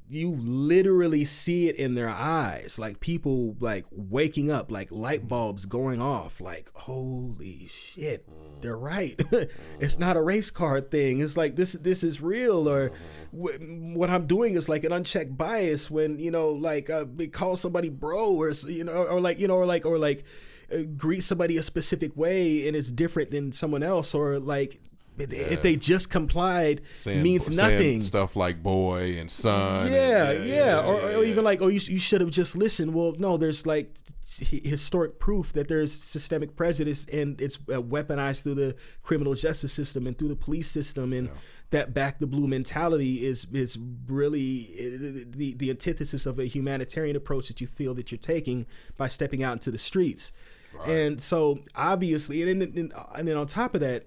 [SPEAKER 3] you literally see it in their eyes, like people like waking up, like light bulbs going off, like, holy shit, they're right. It's not a race card thing. It's like, this is real. Or what I'm doing is like an unchecked bias when, we call somebody bro, or greet somebody a specific way and it's different than someone else, or like if they just complied means nothing.
[SPEAKER 2] Stuff like boy and son.
[SPEAKER 3] Or even like, you should have just listened. Well, no, there's like historic proof that there's systemic prejudice, and it's weaponized through the criminal justice system and through the police system, and that back the blue mentality is really the antithesis of a humanitarian approach that you feel that you're taking by stepping out into the streets. And so obviously, and then on top of that,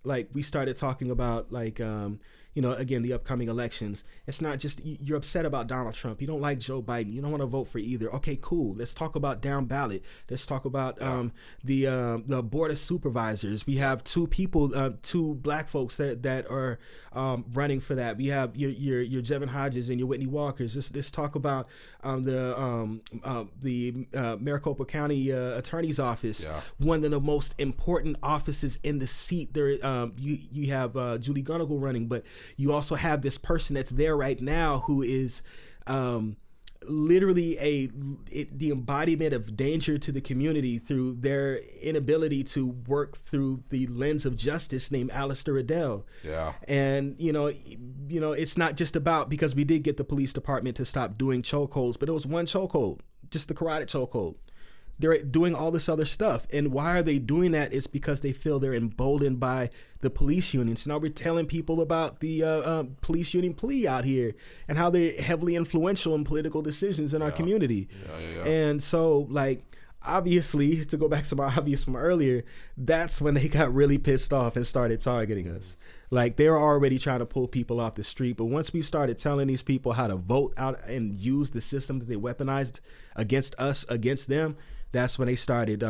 [SPEAKER 3] like we started talking about like, again, the upcoming elections. It's not just you're upset about Donald Trump. You don't like Joe Biden. You don't want to vote for either. Okay, cool. Let's talk about down ballot. Let's talk about the board of supervisors. We have two black folks that are running for that. We have your Jevin Hodges and your Whitney Walkers. Let's talk about the Maricopa County Attorney's Office. One of the most important offices in the seat. There, you have Julie Gunnagle running, but you also have this person that's there right now who is literally the embodiment of danger to the community through their inability to work through the lens of justice, named Alistair Adele. And it's not just about, because we did get the police department to stop doing chokeholds, but it was one chokehold, just the carotid chokehold. They're doing all this other stuff. And why are they doing that? It's because they feel they're emboldened by the police unions. Now we're telling people about the police union plea out here and how they're heavily influential in political decisions in our community. And so, like, obviously, to go back to my obvious from earlier, that's when they got really pissed off and started targeting us. Like, they were already trying to pull people off the street. But once we started telling these people how to vote out and use the system that they weaponized against us, against them, that's when they started,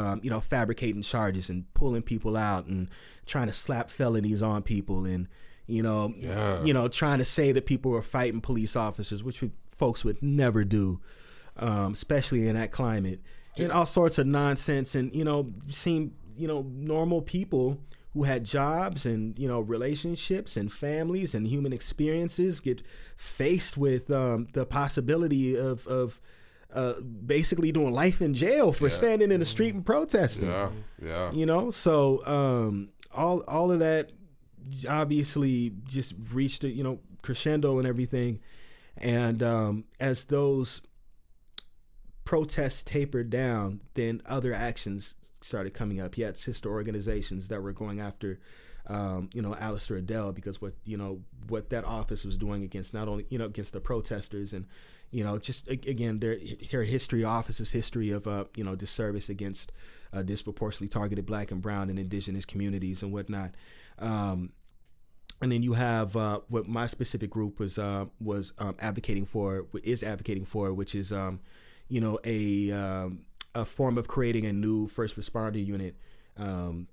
[SPEAKER 3] fabricating charges and pulling people out and trying to slap felonies on people and, trying to say that people were fighting police officers, which folks would never do, especially in that climate. And all sorts of nonsense. And, seeing, normal people who had jobs and, relationships and families and human experiences get faced with the possibility of basically doing life in jail for standing in the street and protesting. So all of that obviously just reached a crescendo and everything. And as those protests tapered down, then other actions started coming up. You had sister organizations that were going after, Alistair Adele, because what that office was doing against not only, against the protesters and, just again, their history, office's history of, disservice against disproportionately targeted Black and brown and indigenous communities and whatnot. And then you have what my specific group was advocating for, which is, a form of creating a new first responder unit. And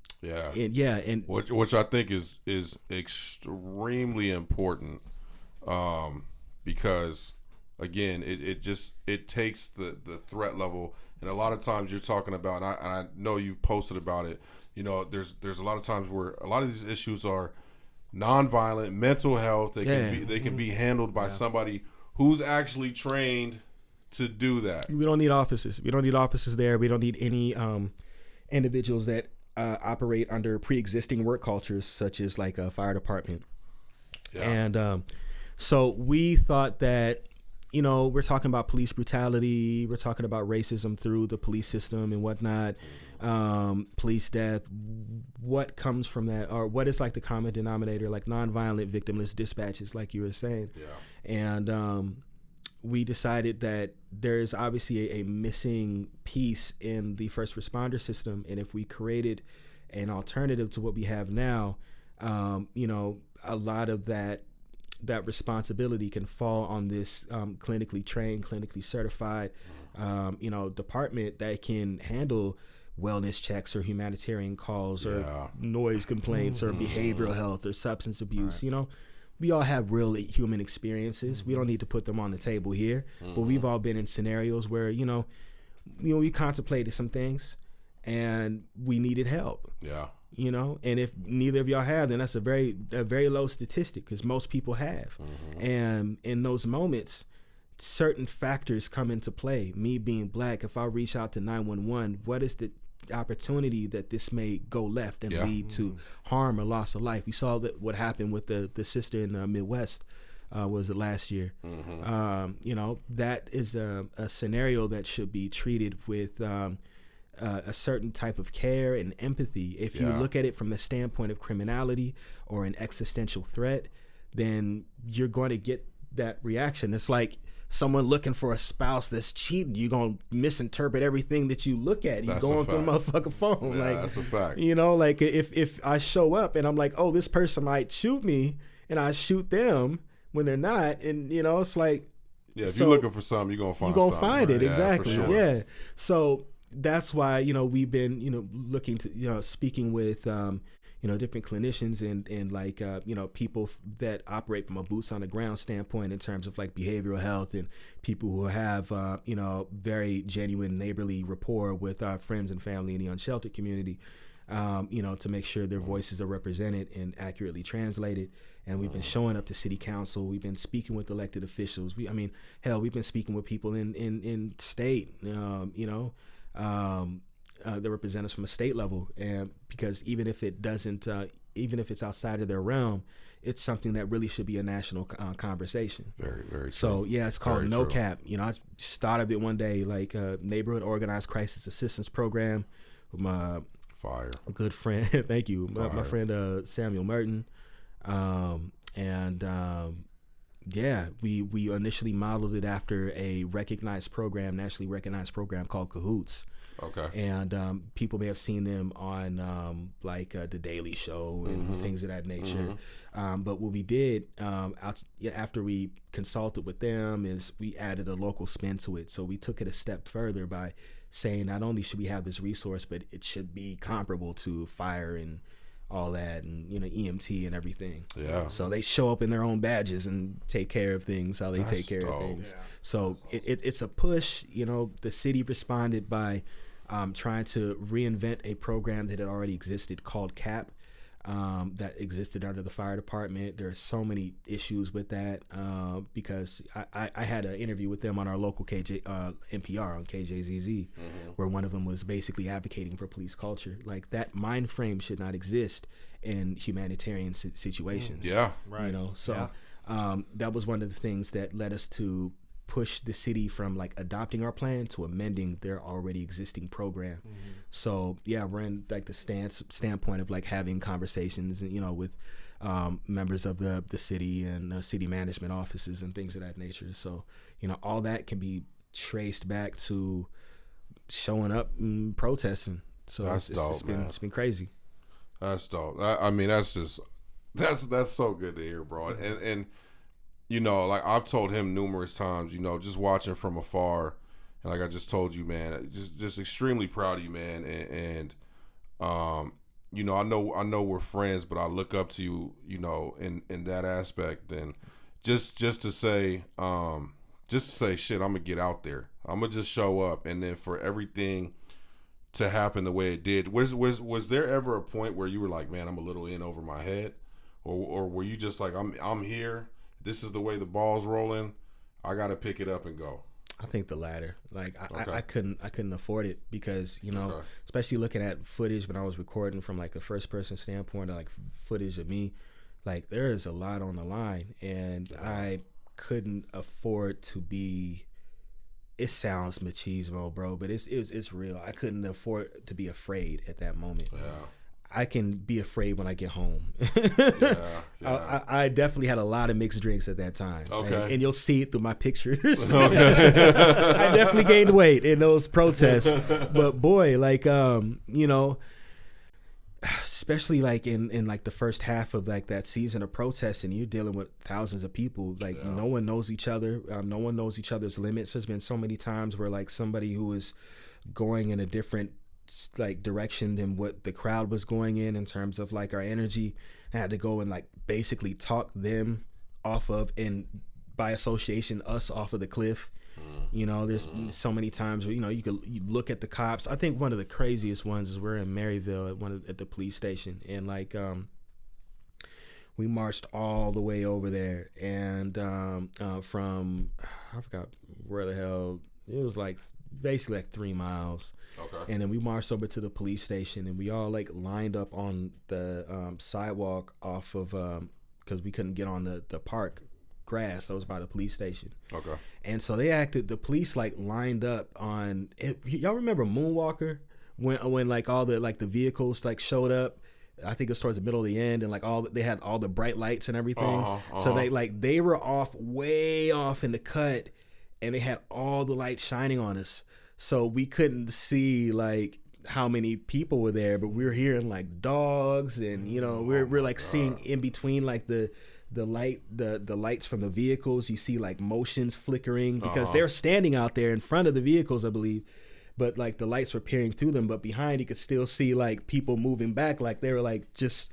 [SPEAKER 2] which I think is extremely important, because again, it takes the threat level, and a lot of times you're talking about, and I know you've posted about it. There's a lot of times where a lot of these issues are nonviolent, mental health. They can be handled by somebody who's actually trained to do that.
[SPEAKER 3] We don't need officers. We don't need officers there. We don't need any individuals that operate under pre-existing work cultures, such as like a fire department. Yeah. And so we thought that, we're talking about police brutality. We're talking about racism through the police system and whatnot. Police death. What comes from that, or what is like the common denominator, like nonviolent victimless dispatches, like you were saying. Yeah. And we decided that there's obviously a missing piece in the first responder system, and if we created an alternative to what we have now, a lot of that responsibility can fall on this clinically trained, clinically certified, department that can handle wellness checks or humanitarian calls or noise complaints or behavioral health or substance abuse. Right. We all have real human experiences. We don't need to put them on the table here, but we've all been in scenarios where, we contemplated some things and we needed help. Yeah. And if neither of y'all have, then that's a very low statistic, because most people have. And in those moments, certain factors come into play. Me being Black, if I reach out to 911, what is the opportunity that this may go left and lead to harm or loss of life? We saw that what happened with the sister in the Midwest, was it last year? That is a scenario that should be treated with a certain type of care and empathy. If you look at it from the standpoint of criminality or an existential threat, then you're going to get that reaction. It's like someone looking for a spouse that's cheating. You're going to misinterpret everything that you look at. You're going through the motherfucking phone.
[SPEAKER 2] Yeah, that's a fact.
[SPEAKER 3] Like if I show up and I'm like, oh, this person might shoot me, and I shoot them when they're not, and it's like,
[SPEAKER 2] if you're looking for something, you're going to find something.
[SPEAKER 3] You're going to find it, exactly.
[SPEAKER 2] For sure.
[SPEAKER 3] Yeah. So that's why, we've been, looking to, speaking with, different clinicians and like, people that operate from a boots on the ground standpoint in terms of like behavioral health, and people who have, very genuine neighborly rapport with our friends and family in the unsheltered community, to make sure their voices are represented and accurately translated. And we've been showing up to city council. We've been speaking with elected officials. We've been speaking with people in state, that represent us from a state level, and because even if it's outside of their realm, it's something that really should be a national conversation.
[SPEAKER 2] Very, very true.
[SPEAKER 3] So it's called very No true. Cap. I just thought of it one day, like a neighborhood organized crisis assistance program with my good friend. Thank you, my friend Samuel Merton, we initially modeled it after a nationally recognized program called Cahoots.
[SPEAKER 2] Okay.
[SPEAKER 3] And people may have seen them on The Daily Show and things of that nature. But what we did after we consulted with them is we added a local spin to it. So we took it a step further by saying not only should we have this resource, but it should be comparable to fire and all that, and EMT and everything.
[SPEAKER 2] Yeah.
[SPEAKER 3] So they show up in their own badges and take care of things how they take care of things. Yeah. So it's a push. The city responded by trying to reinvent a program that had already existed called CAP, that existed under the fire department. There are so many issues with that because I had an interview with them on our local NPR on KJZZ, where one of them was basically advocating for police culture. Like, that mind frame should not exist in humanitarian situations.
[SPEAKER 2] Yeah.
[SPEAKER 3] Right. That was one of the things that led us to push the city from like adopting our plan to amending their already existing program. So yeah, we're in like the standpoint of like having conversations, you know, with members of the city and city management offices and things of that nature. So, you know, all that can be traced back to showing up and protesting. So
[SPEAKER 2] That's dope,
[SPEAKER 3] it's been crazy.
[SPEAKER 2] That's dope. I mean, that's so good to hear, bro. And you know, like I've told him numerous times, you know, just watching from afar, and like I just told you, man, just extremely proud of you, man. And you know, I know we're friends, but I look up to you, you know, in that aspect. And just to say, shit, I'm gonna get out there. I'm gonna just show up, and then for everything to happen the way it did, was there ever a point where you were like, man, I'm a little in over my head, or were you just like, I'm here, this is the way the ball's rolling, I gotta pick it up and go?
[SPEAKER 3] I think the latter. Like
[SPEAKER 2] Okay.
[SPEAKER 3] I couldn't afford it because, you know, especially looking at footage when I was recording from like a first person standpoint, or like footage of me, like there is a lot on the line, and I couldn't afford to be. It sounds machismo, bro, but it's real. I couldn't afford to be afraid at that moment.
[SPEAKER 2] Yeah.
[SPEAKER 3] I can be afraid when I get home.
[SPEAKER 2] Yeah.
[SPEAKER 3] I definitely had a lot of mixed drinks at that time.
[SPEAKER 2] Okay.
[SPEAKER 3] And you'll see it through my pictures.
[SPEAKER 2] Okay.
[SPEAKER 3] I definitely gained weight in those protests. But boy, like, you know, especially like in like the first half of like that season of protests, and you're dealing with thousands of people, like no one knows each other. No one knows each other's limits. There's been so many times where like somebody who is going in a different like direction than what the crowd was going in terms of like our energy, I had to go and like basically talk them off of, and by association us off of the cliff. You know, there's so many times where, you know, you look at the cops. I think one of the craziest ones is we're in Maryville at the police station, and like we marched all the way over there, and from I forgot where the hell it was, like basically like 3 miles.
[SPEAKER 2] Okay.
[SPEAKER 3] And then we marched over to the police station, and we all like lined up on the sidewalk off of because we couldn't get on the park grass that was by the police station. Okay. And so the police like lined up on it. Y'all remember Moonwalker when like all the like the vehicles like showed up? I think it was towards the middle of the end, and like they had all the bright lights and everything. So they were way off in the cut, and they had all the lights shining on us. So we couldn't see like how many people were there, but we were hearing like dogs, and you know we're like seeing in between like the lights from the vehicles. You see like motions flickering because they're standing out there in front of the vehicles, I believe, but like the lights were peering through them. But behind, you could still see like people moving back, like they were like just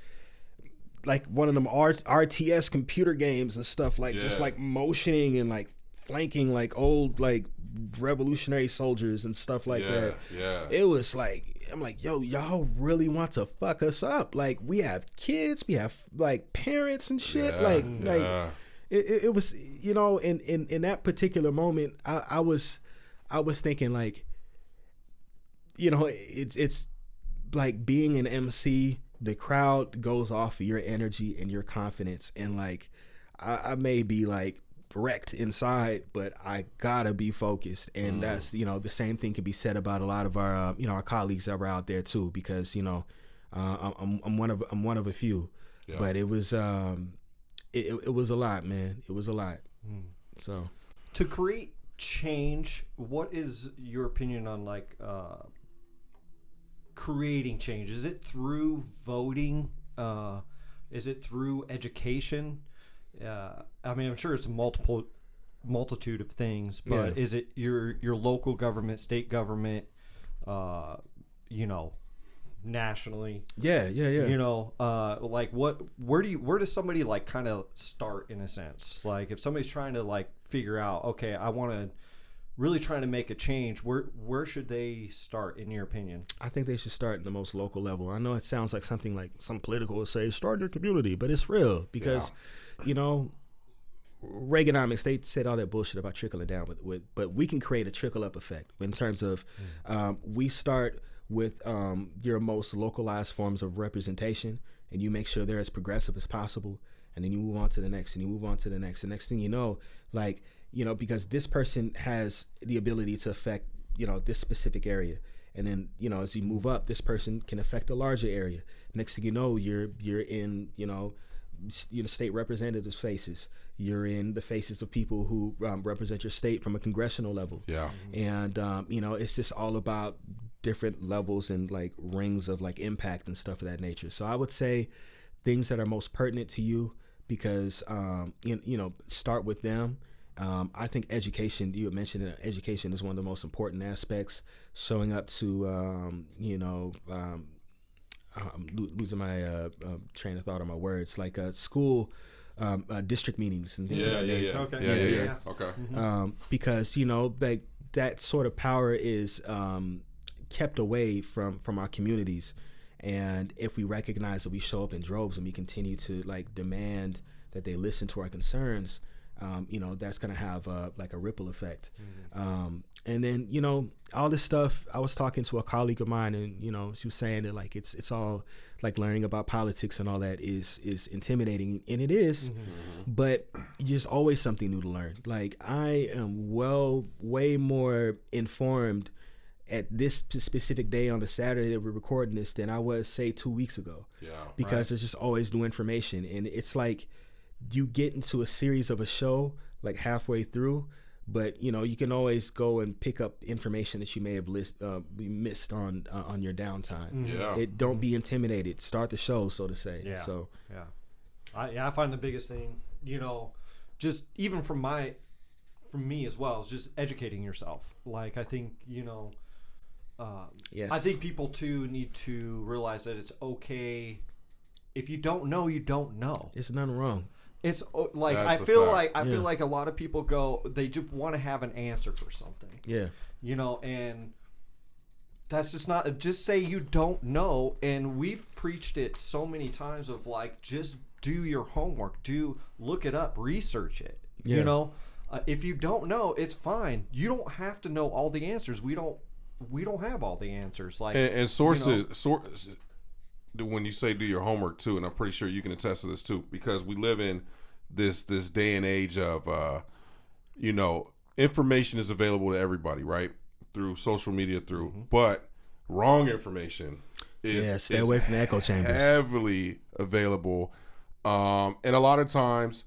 [SPEAKER 3] like one of them RTS computer games and stuff, like just like motioning and like flanking like old like revolutionary soldiers and stuff like that. Yeah, it was like, I'm like, yo, y'all really want to fuck us up? Like, we have kids, we have like parents and shit. Like it was, you know, in that particular moment, I was thinking like, you know, it's like being an MC, the crowd goes off of your energy and your confidence, and like I may be like wrecked inside, but I gotta be focused. And that's, you know, the same thing can be said about a lot of our you know, our colleagues that were out there too, because you know I'm one of a few. But it was it was a lot, man. It was a lot. So
[SPEAKER 1] to create change, what is your opinion on like creating change? Is it through voting? Is it through education? I mean, I'm sure it's a multitude of things, but is it your local government, state government, you know, nationally? Yeah. You know, like where does somebody like kind of start in a sense? Like if somebody's trying to like figure out, okay, I want to really trying to make a change, where should they start in your opinion?
[SPEAKER 3] I think they should start in the most local level. I know it sounds like something like some political will say, start in your community, but it's real because you know, Reaganomics, they said all that bullshit about trickling down but we can create a trickle up effect in terms of we start with your most localized forms of representation, and you make sure they're as progressive as possible, and then you move on to the next, and you move on to the next. The next thing you know, like because this person has the ability to affect, this specific area. And then, as you move up, this person can affect a larger area. Next thing you know, you're in, state representatives' faces. You're in the faces of people who represent your state from a congressional level.
[SPEAKER 2] Yeah.
[SPEAKER 3] And, it's just all about different levels and like rings of like impact and stuff of that nature. So I would say things that are most pertinent to you, because, start with them. I think education, you had mentioned that education is one of the most important aspects. Showing up to, I'm losing my train of thought on my words, like school district meetings and things like that.
[SPEAKER 2] Yeah.
[SPEAKER 1] Okay.
[SPEAKER 2] Yeah. Okay.
[SPEAKER 3] Because, like that sort of power is kept away from our communities. And if we recognize that we show up in droves and we continue to like demand that they listen to our concerns, that's going to have like a ripple effect. And then, all this stuff, I was talking to a colleague of mine, and, she was saying that like, it's all like learning about politics and all that is intimidating, and it is, but there's always something new to learn. Like I am way more informed at this specific day on the Saturday that we're recording this than I was, say, 2 weeks ago.
[SPEAKER 2] Yeah.
[SPEAKER 3] Because there's just always new information. And it's like you get into a series of a show like halfway through, but you can always go and pick up information that you may have missed on your downtime.
[SPEAKER 2] Yeah.
[SPEAKER 3] Don't be intimidated. Start the show, so to say.
[SPEAKER 1] Yeah.
[SPEAKER 3] So
[SPEAKER 1] I find the biggest thing, just even from me as well, is just educating yourself. Like I think
[SPEAKER 3] yes.
[SPEAKER 1] I think people too need to realize that it's okay if you don't know, you don't know.
[SPEAKER 3] There's nothing wrong.
[SPEAKER 1] It's like
[SPEAKER 2] That's
[SPEAKER 1] I
[SPEAKER 2] a
[SPEAKER 1] feel
[SPEAKER 2] fact.
[SPEAKER 1] like feel like a lot of people they just want to have an answer for something.
[SPEAKER 3] Yeah.
[SPEAKER 1] And that's just not. Just say you don't know, and we've preached it so many times of like just do your homework, look it up, research it.
[SPEAKER 3] Yeah.
[SPEAKER 1] If you don't know, it's fine. You don't have to know all the answers. We don't have all the answers. Like
[SPEAKER 2] And sources, when you say do your homework too, and I'm pretty sure you can attest to this too, because we live in this day and age of, information is available to everybody, right? Through social media, but wrong information is
[SPEAKER 3] stay away from the echo chambers.
[SPEAKER 2] Heavily available, and a lot of times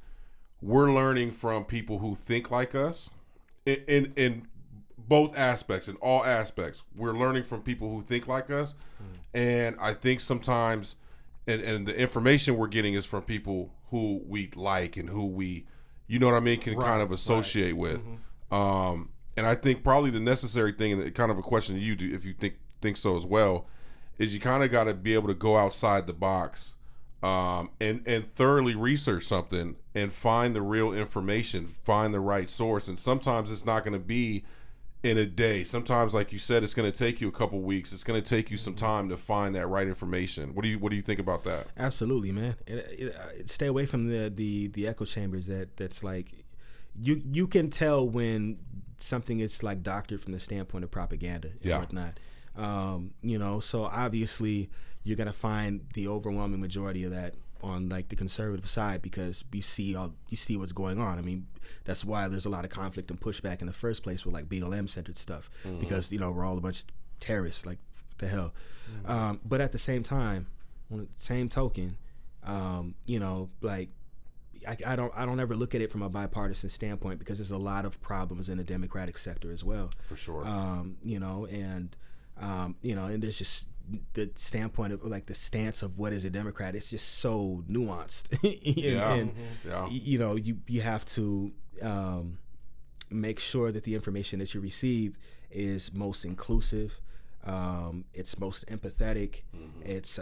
[SPEAKER 2] we're learning from people who think like us in both aspects, in all aspects. We're learning from people who think like us. And I think sometimes, and the information we're getting is from people who we like and who we, can kind of associate with. And I think probably the necessary thing, and kind of a question to you, if you think so as well, is you kind of got to be able to go outside the box and thoroughly research something and find the real information, find the right source. And sometimes it's not going to be in a day. Sometimes, like you said, it's going to take you a couple weeks. It's going to take you some time to find that right information. What do you think about that?
[SPEAKER 3] Absolutely, man. Stay away from the echo chambers. That's like you can tell when something is like doctored from the standpoint of propaganda and whatnot. So obviously you're gonna find the overwhelming majority of that on like the conservative side, because you see what's going on. I mean, that's why there's a lot of conflict and pushback in the first place with like BLM centered stuff, because we're all a bunch of terrorists. Like, what the hell? But at the same time, on the same token, like I don't ever look at it from a bipartisan standpoint, because there's a lot of problems in the Democratic sector as well.
[SPEAKER 2] For sure.
[SPEAKER 3] And there's just the standpoint of like the stance of what is a Democrat. It's just so nuanced. You have to make sure that the information that you receive is most inclusive. It's most empathetic. It's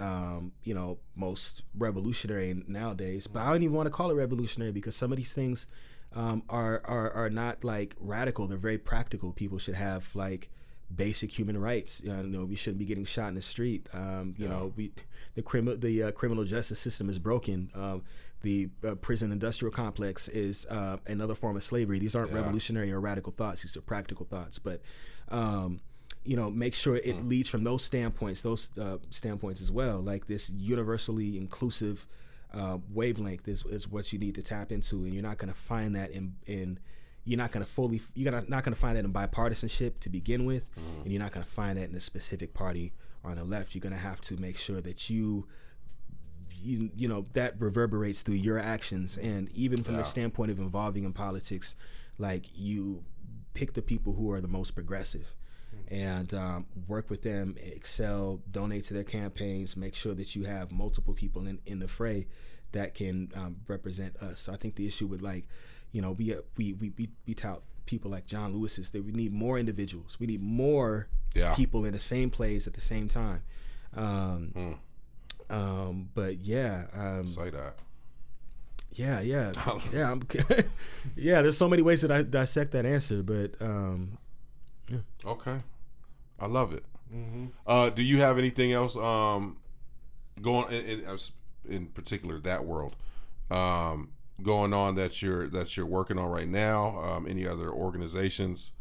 [SPEAKER 3] most revolutionary nowadays. But I don't even want to call it revolutionary, because some of these things are not like radical. They're very practical. People should have like basic human rights. We shouldn't be getting shot in the street. The criminal justice system is broken. The prison industrial complex is another form of slavery. These aren't revolutionary or radical thoughts. These are practical thoughts. But make sure it leads from those standpoints as well. Like this universally inclusive wavelength is what you need to tap into, and you're not going to find that in you're not going to find that in bipartisanship to begin with, and you're not going to find that in a specific party on the left. You're going to have to make sure that you know that reverberates through your actions, and even from the standpoint of involving in politics, like you pick the people who are the most progressive, and work with them, excel, donate to their campaigns, make sure that you have multiple people in the fray that can represent us. So I think the issue with, like, you know, we tout people like John Lewis's, that we need more individuals. We need more people in the same place at the same time. But
[SPEAKER 2] say that.
[SPEAKER 3] Yeah. Yeah. There's so many ways that I dissect that answer, but
[SPEAKER 2] Okay, I love it. Do you have anything else going in particular that world going on that you're working on right now? Any other organizations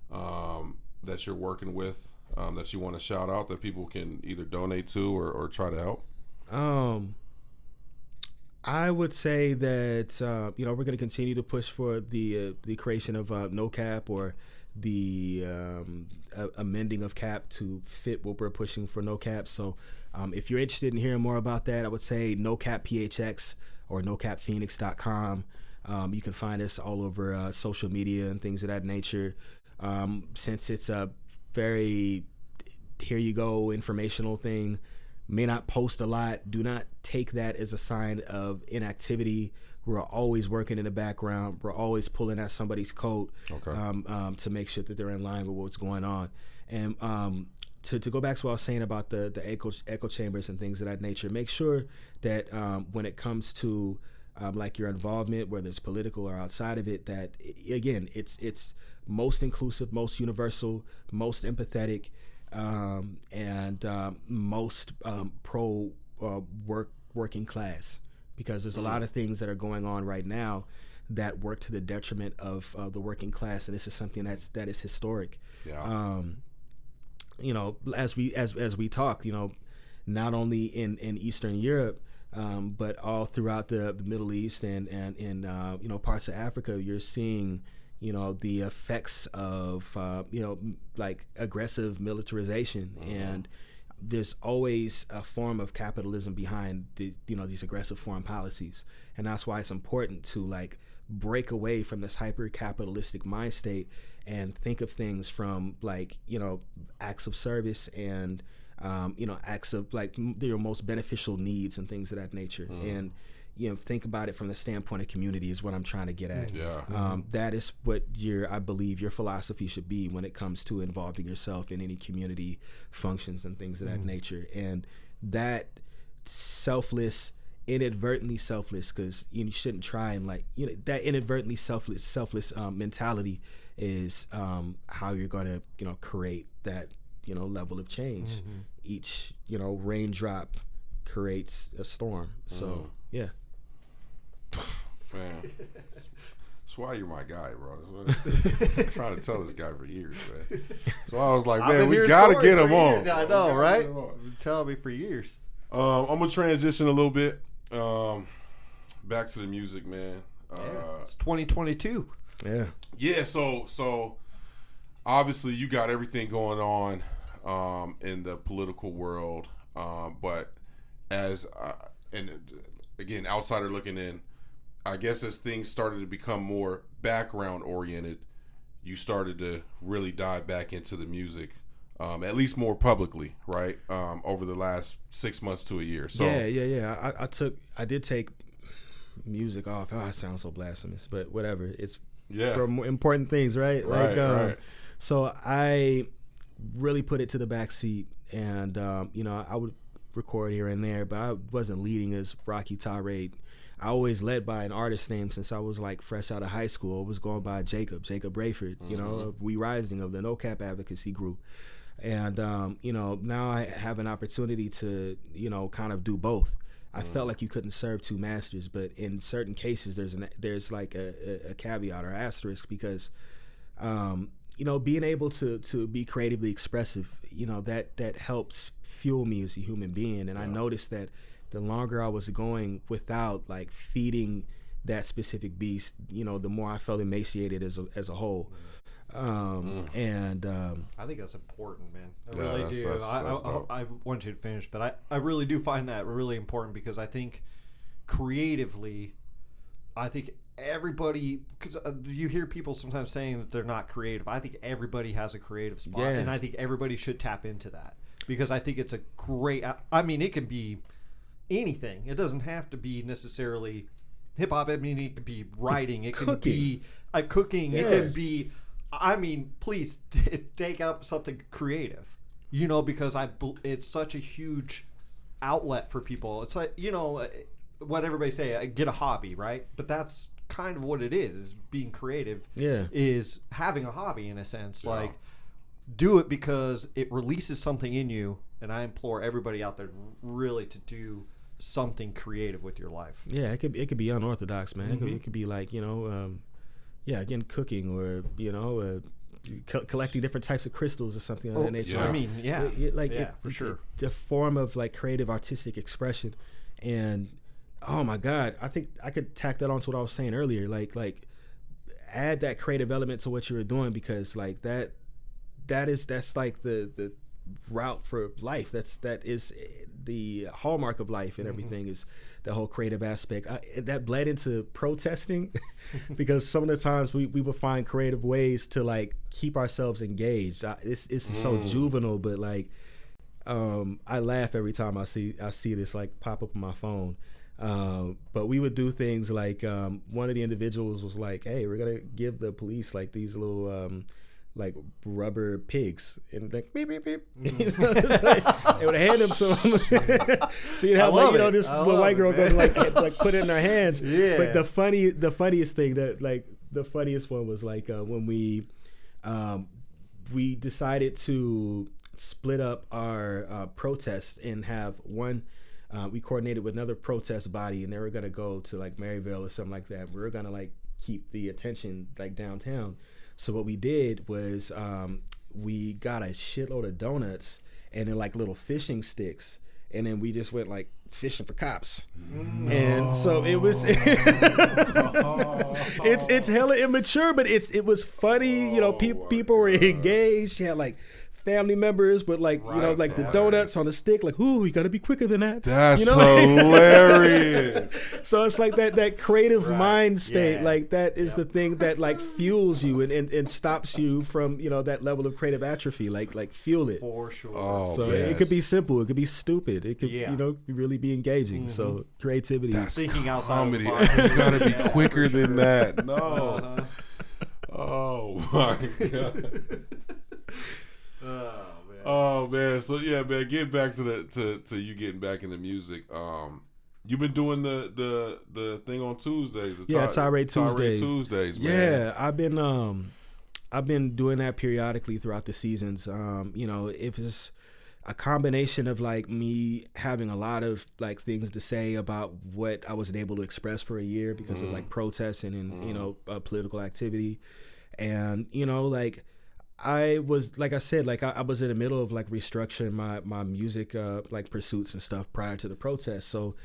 [SPEAKER 2] that you're working with that you want to shout out that people can either donate to or try to help?
[SPEAKER 3] I would say that we're going to continue to push for the creation of no cap, or the amending of cap to fit what we're pushing for no cap. So if you're interested in hearing more about that, I would say no cap PHX or nocapphoenix.com. You can find us all over social media and things of that nature. Since it's a very here you go informational thing, may not post a lot. Do not take that as a sign of inactivity. We're always working in the background. We're always pulling at somebody's coat to make sure that they're in line with what's going on. And to go back to what I was saying about the echo chambers and things of that nature, make sure that when it comes to like your involvement, whether it's political or outside of it, that again, it's most inclusive, most universal, most empathetic, and most pro working class. Because there's a lot of things that are going on right now that work to the detriment of the working class, and this is something that is historic. You know, as we talk, you know, not only in Eastern Europe, but all throughout the Middle East and you know, parts of Africa, you're seeing, you know, the effects of you know, like aggressive militarization, and there's always a form of capitalism behind these aggressive foreign policies. And that's why it's important to like break away from this hyper capitalistic mind state and think of things from like, you know, acts of service and you know, acts of like your most beneficial needs and things of that nature. And you know, think about it from the standpoint of community is what I'm trying to get at. That is what I believe your philosophy should be when it comes to involving yourself in any community functions and things of that nature. And that inadvertently selfless, because you shouldn't try and like, you know, that inadvertently selfless mentality is how you're going to, you know, create that, you know, level of change. Each, you know, raindrop creates a storm. So yeah.
[SPEAKER 2] Man, that's why you're my guy, bro. I'm trying to tell this guy for years, man. So I was like, man, we gotta get him on.
[SPEAKER 1] I know, right? You're telling me for years.
[SPEAKER 2] I'm gonna transition a little bit back to the music, man.
[SPEAKER 1] It's 2022.
[SPEAKER 2] Yeah. So obviously you got everything going on in the political world, but and again, outsider looking in, I guess as things started to become more background oriented, you started to really dive back into the music, at least more publicly, right? Over the last 6 months to a year. So
[SPEAKER 3] yeah. I did take music off. Oh, I sound so blasphemous, but whatever. It's for important things, right?
[SPEAKER 2] Right.
[SPEAKER 3] So I really put it to the back seat, and you know, I would record here and there, but I wasn't leading as Roqy Tyraid. I always led by an artist name since I was like fresh out of high school. I was going by Jacob Rayford, you know, of We Rising, of the No Cap advocacy group. And, you know, now I have an opportunity to, you know, kind of do both. I felt like you couldn't serve two masters, but in certain cases there's like a caveat or asterisk, because, you know, being able to be creatively expressive, you know, that helps fuel me as a human being. And I noticed that the longer I was going without like feeding that specific beast, you know, the more I felt emaciated as a whole. And
[SPEAKER 1] I think that's important, man. I
[SPEAKER 2] Yeah,
[SPEAKER 1] really
[SPEAKER 2] that's-
[SPEAKER 1] do.
[SPEAKER 2] that's dope.
[SPEAKER 1] I want you to finish, but I really do find that really important because I think creatively, I think everybody, because you hear people sometimes saying that they're not creative. I think everybody has a creative spot,
[SPEAKER 3] Yeah.
[SPEAKER 1] and I think everybody should tap into that because I think it's a great. I mean, it can be anything. It doesn't have to be necessarily hip hop. I mean, it could be writing. It can be cooking. It can be. I mean, please take up something creative. You know, because it's such a huge outlet for people. It's like, you know, what everybody say, get a hobby, right? But that's kind of what it is being creative.
[SPEAKER 3] Yeah.
[SPEAKER 1] Is having a hobby in a sense. Yeah. Like, do it because it releases something in you, and I implore everybody out there really to do something creative with your life.
[SPEAKER 3] Yeah, it could be unorthodox, man. It could be like, you know, again, cooking, or, you know, collecting different types of crystals or something of that nature.
[SPEAKER 2] Yeah.
[SPEAKER 1] I mean, for sure.
[SPEAKER 3] The form of like creative artistic expression. And oh my God, I think I could tack that on to what I was saying earlier. Like add that creative element to what you were doing, because like that's like the route for life. That is the hallmark of life, and everything is the whole creative aspect. That bled into protesting because some of the times we would find creative ways to like keep ourselves engaged. It's so juvenile, but like I laugh every time I see this like pop up on my phone. But we would do things like one of the individuals was like, "Hey, we're gonna give the police like these little like rubber pigs," and like beep beep beep. You know, like, they would hand them some. So you'd have like, you know, this little white girl go to like put it in her hands.
[SPEAKER 1] Yeah.
[SPEAKER 3] But the funniest thing that like the funniest one was like when we decided to split up our protest and have one. We coordinated with another protest body, and they were gonna go to like Maryville or something like that. We were gonna like keep the attention like downtown. So what we did was we got a shitload of donuts and then like little fishing sticks, and then we just went like fishing for cops. And so it was it's hella immature, but it was funny. You know, people were engaged. You had like family members with like, you know, like the donuts on a stick, like, ooh, you gotta be quicker than that.
[SPEAKER 2] That's,
[SPEAKER 3] you know?
[SPEAKER 2] hilarious.
[SPEAKER 3] So it's like that creative mind state, like that is the thing that like fuels you and stops you from, you know, that level of creative atrophy, like fuel it.
[SPEAKER 1] For sure.
[SPEAKER 2] Oh,
[SPEAKER 3] So
[SPEAKER 2] yes.
[SPEAKER 3] it could be simple, it could be stupid, it could, you know, really be engaging. So creativity.
[SPEAKER 2] That's
[SPEAKER 1] thinking outside
[SPEAKER 2] comedy.
[SPEAKER 1] of the box.
[SPEAKER 2] You gotta be quicker than that. No. Oh my God. Oh man, so yeah, man. Getting back to you getting back into music. You've been doing the thing on Tuesdays.
[SPEAKER 3] Tyraid Tuesdays.
[SPEAKER 2] Tuesdays, man.
[SPEAKER 3] Yeah, I've been doing that periodically throughout the seasons. You know, if it's a combination of like me having a lot of like things to say about what I wasn't able to express for a year because of like protesting and you know political activity, and you know like. I was, like I said, like I was in the middle of like restructuring my music like pursuits and stuff prior to the protest. So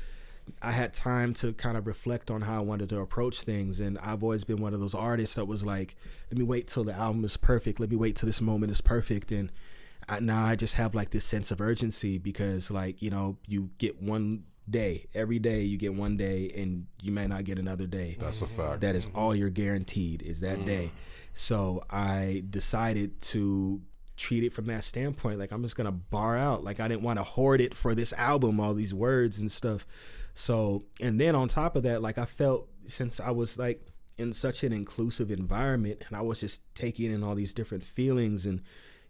[SPEAKER 3] I had time to kind of reflect on how I wanted to approach things. And I've always been one of those artists that was like, let me wait till the album is perfect. Let me wait till this moment is perfect. And now I just have like this sense of urgency because like, you know, you get one day, every day you get one day and you may not get another day.
[SPEAKER 2] That's a fact.
[SPEAKER 3] That is all you're guaranteed is that day. So I decided to treat it from that standpoint. Like I'm just going to bar out. Like I didn't want to hoard it for this album, all these words and stuff. So, and then on top of that, like I felt since I was like in such an inclusive environment and I was just taking in all these different feelings and,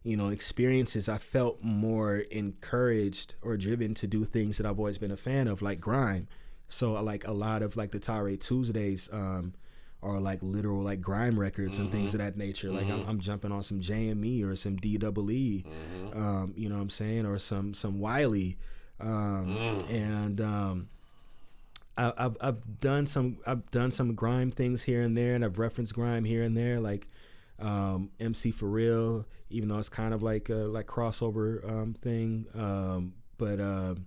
[SPEAKER 3] you know, experiences, I felt more encouraged or driven to do things that I've always been a fan of, like grime. So like a lot of like the Tyraid Tuesdays, or like literal like grime records and things of that nature. Like I'm jumping on some JME or some DEE, you know what I'm saying, or some Wiley, and I've done some grime things here and there, and I've referenced grime here and there, like MC For Real, even though it's kind of like a crossover thing, but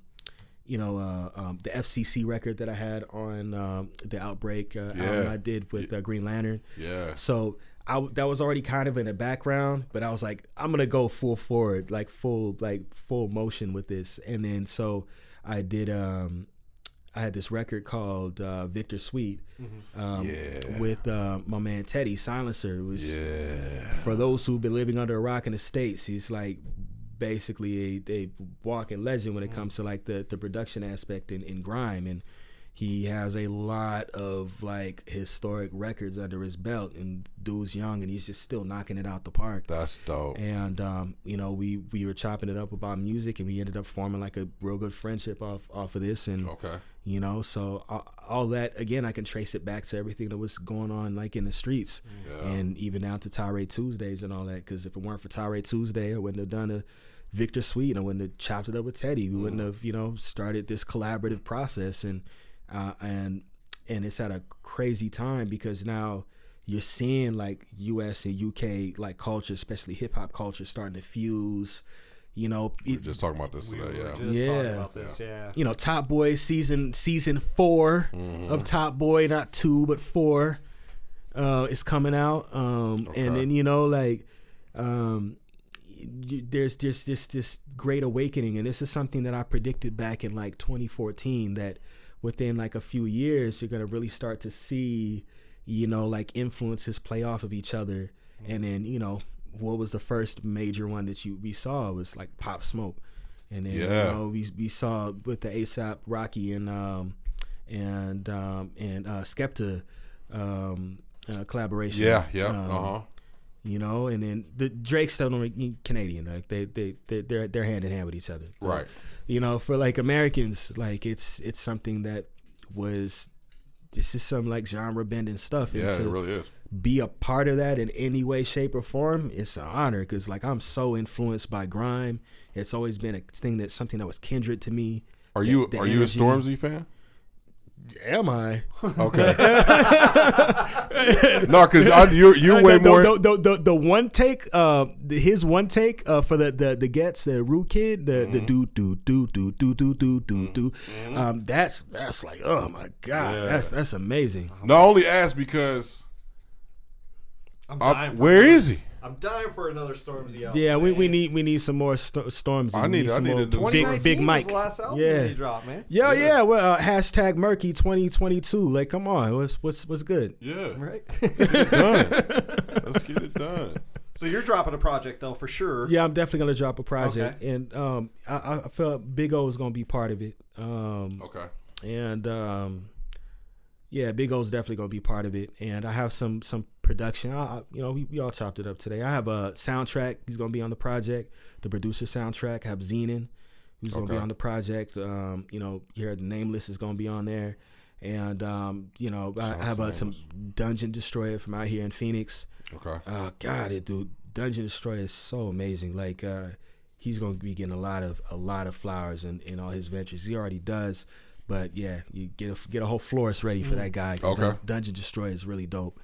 [SPEAKER 3] the FCC record that I had on the Outbreak album I did with Green Lantern.
[SPEAKER 2] Yeah.
[SPEAKER 3] So that was already kind of in the background, but I was like, I'm gonna go full forward, like full motion with this. And then so I did. I had this record called Victor Sweet with my man Teddy Silencer. It was for those who've been living under a rock in the States. He's like basically a walking legend when it comes to like the production aspect in grime, and he has a lot of like historic records under his belt, and dude's young and he's just still knocking it out the park.
[SPEAKER 2] That's dope.
[SPEAKER 3] And we were chopping it up about music, and we ended up forming like a real good friendship off of this. And so all that, again, I can trace it back to everything that was going on like in the streets, and even down to Tyraid Tuesdays and all that. Because if it weren't for Tyraid Tuesday, I wouldn't have done a Victor Sweet. I wouldn't have chopped it up with Teddy. We wouldn't have started this collaborative process. And it's at a crazy time, because now you're seeing like US and UK like culture, especially hip hop culture, starting to fuse. We were
[SPEAKER 2] just talking about this today.
[SPEAKER 1] Talking about this,
[SPEAKER 3] Top Boy season 4 of Top Boy, not 2 but 4, is coming out. And then there's just this great awakening, and this is something that I predicted back in like 2014, that within like a few years you're gonna really start to see like influences play off of each other. And then what was the first major one that we saw was like Pop Smoke, and then we saw with the ASAP Rocky and Skepta collaboration. And then the Drake still don't Canadian, like they're hand in hand with each other,
[SPEAKER 2] right?
[SPEAKER 3] For like Americans, like it's something that was this is some like genre bending stuff. And
[SPEAKER 2] it really is.
[SPEAKER 3] Be a part of that in any way, shape, or form, it's an honor, because like I'm so influenced by grime. It's always been something that was kindred to me.
[SPEAKER 2] Are you a Stormzy fan?
[SPEAKER 3] Am I?
[SPEAKER 2] Okay. No, because you're way more.
[SPEAKER 3] The one take, his one take for the Gets, the Root Kid, the do. That's like, oh my god, that's amazing.
[SPEAKER 2] No, I only asked because where is he?
[SPEAKER 1] I'm dying for another Stormzy album.
[SPEAKER 3] Yeah, we need some more Stormzy.
[SPEAKER 2] I need a
[SPEAKER 3] Big Mike.
[SPEAKER 1] Was the last album he dropped, man.
[SPEAKER 3] Yeah. Well, hashtag Murky 2022. Like, come on, what's good?
[SPEAKER 2] Yeah,
[SPEAKER 1] right.
[SPEAKER 2] Let's get it done. Let's get it done.
[SPEAKER 1] So you're dropping a project though, for sure.
[SPEAKER 3] Yeah, I'm definitely gonna drop a project, and I felt Big O was gonna be part of it. Big O's definitely gonna be part of it, and I have some production. We all chopped it up today. I have a soundtrack. He's gonna be on the project. The producer soundtrack. I have Zenon, who's gonna be on the project. You heard the Nameless is gonna be on there, and I have some Dungeon Destroyer from out here in Phoenix. Dude, Dungeon Destroyer is so amazing. Like he's gonna be getting a lot of flowers in all his ventures. He already does. But yeah, you get a whole florist ready for that guy. Dungeon Destroyer is really dope.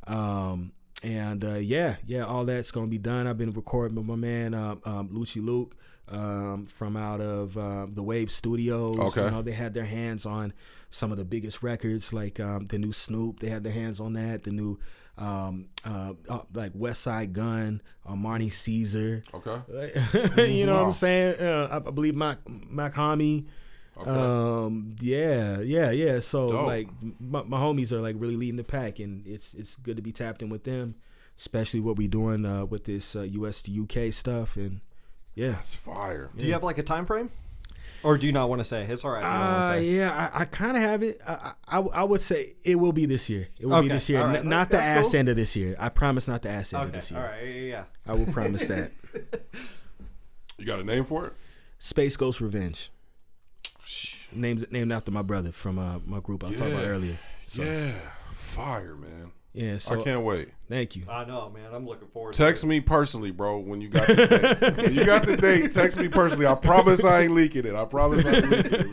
[SPEAKER 3] All that's gonna be done. I've been recording with my man Lucci Luke from out of the Wave Studios. They had their hands on some of the biggest records, like the new Snoop. They had their hands on that. The new like West Side Gun, Marnie Caesar. You know what I'm saying? I believe Mac Homie. So dope. Like my homies are like really leading the pack, and it's good to be tapped in with them, especially what we doing with this US to UK stuff. And
[SPEAKER 2] it's fire.
[SPEAKER 1] Do you have like a time frame, or do you not want to say? It's all right.
[SPEAKER 3] I kind of have it. I would say it will be this year. It will be this year, right. Not the ass end of this year. I promise, not the ass end of this year.
[SPEAKER 1] All right, yeah.
[SPEAKER 3] I will promise that.
[SPEAKER 2] You got a name for it?
[SPEAKER 3] Space Ghost Revenge. Named after my brother from my group I was talking about earlier. So.
[SPEAKER 2] Yeah, fire, man.
[SPEAKER 3] Yeah, so
[SPEAKER 2] I can't wait.
[SPEAKER 3] Thank you.
[SPEAKER 1] I know, man. I'm looking forward.
[SPEAKER 2] Text me personally, bro, when you got the date. When you got the date, text me personally. I promise I ain't leaking it.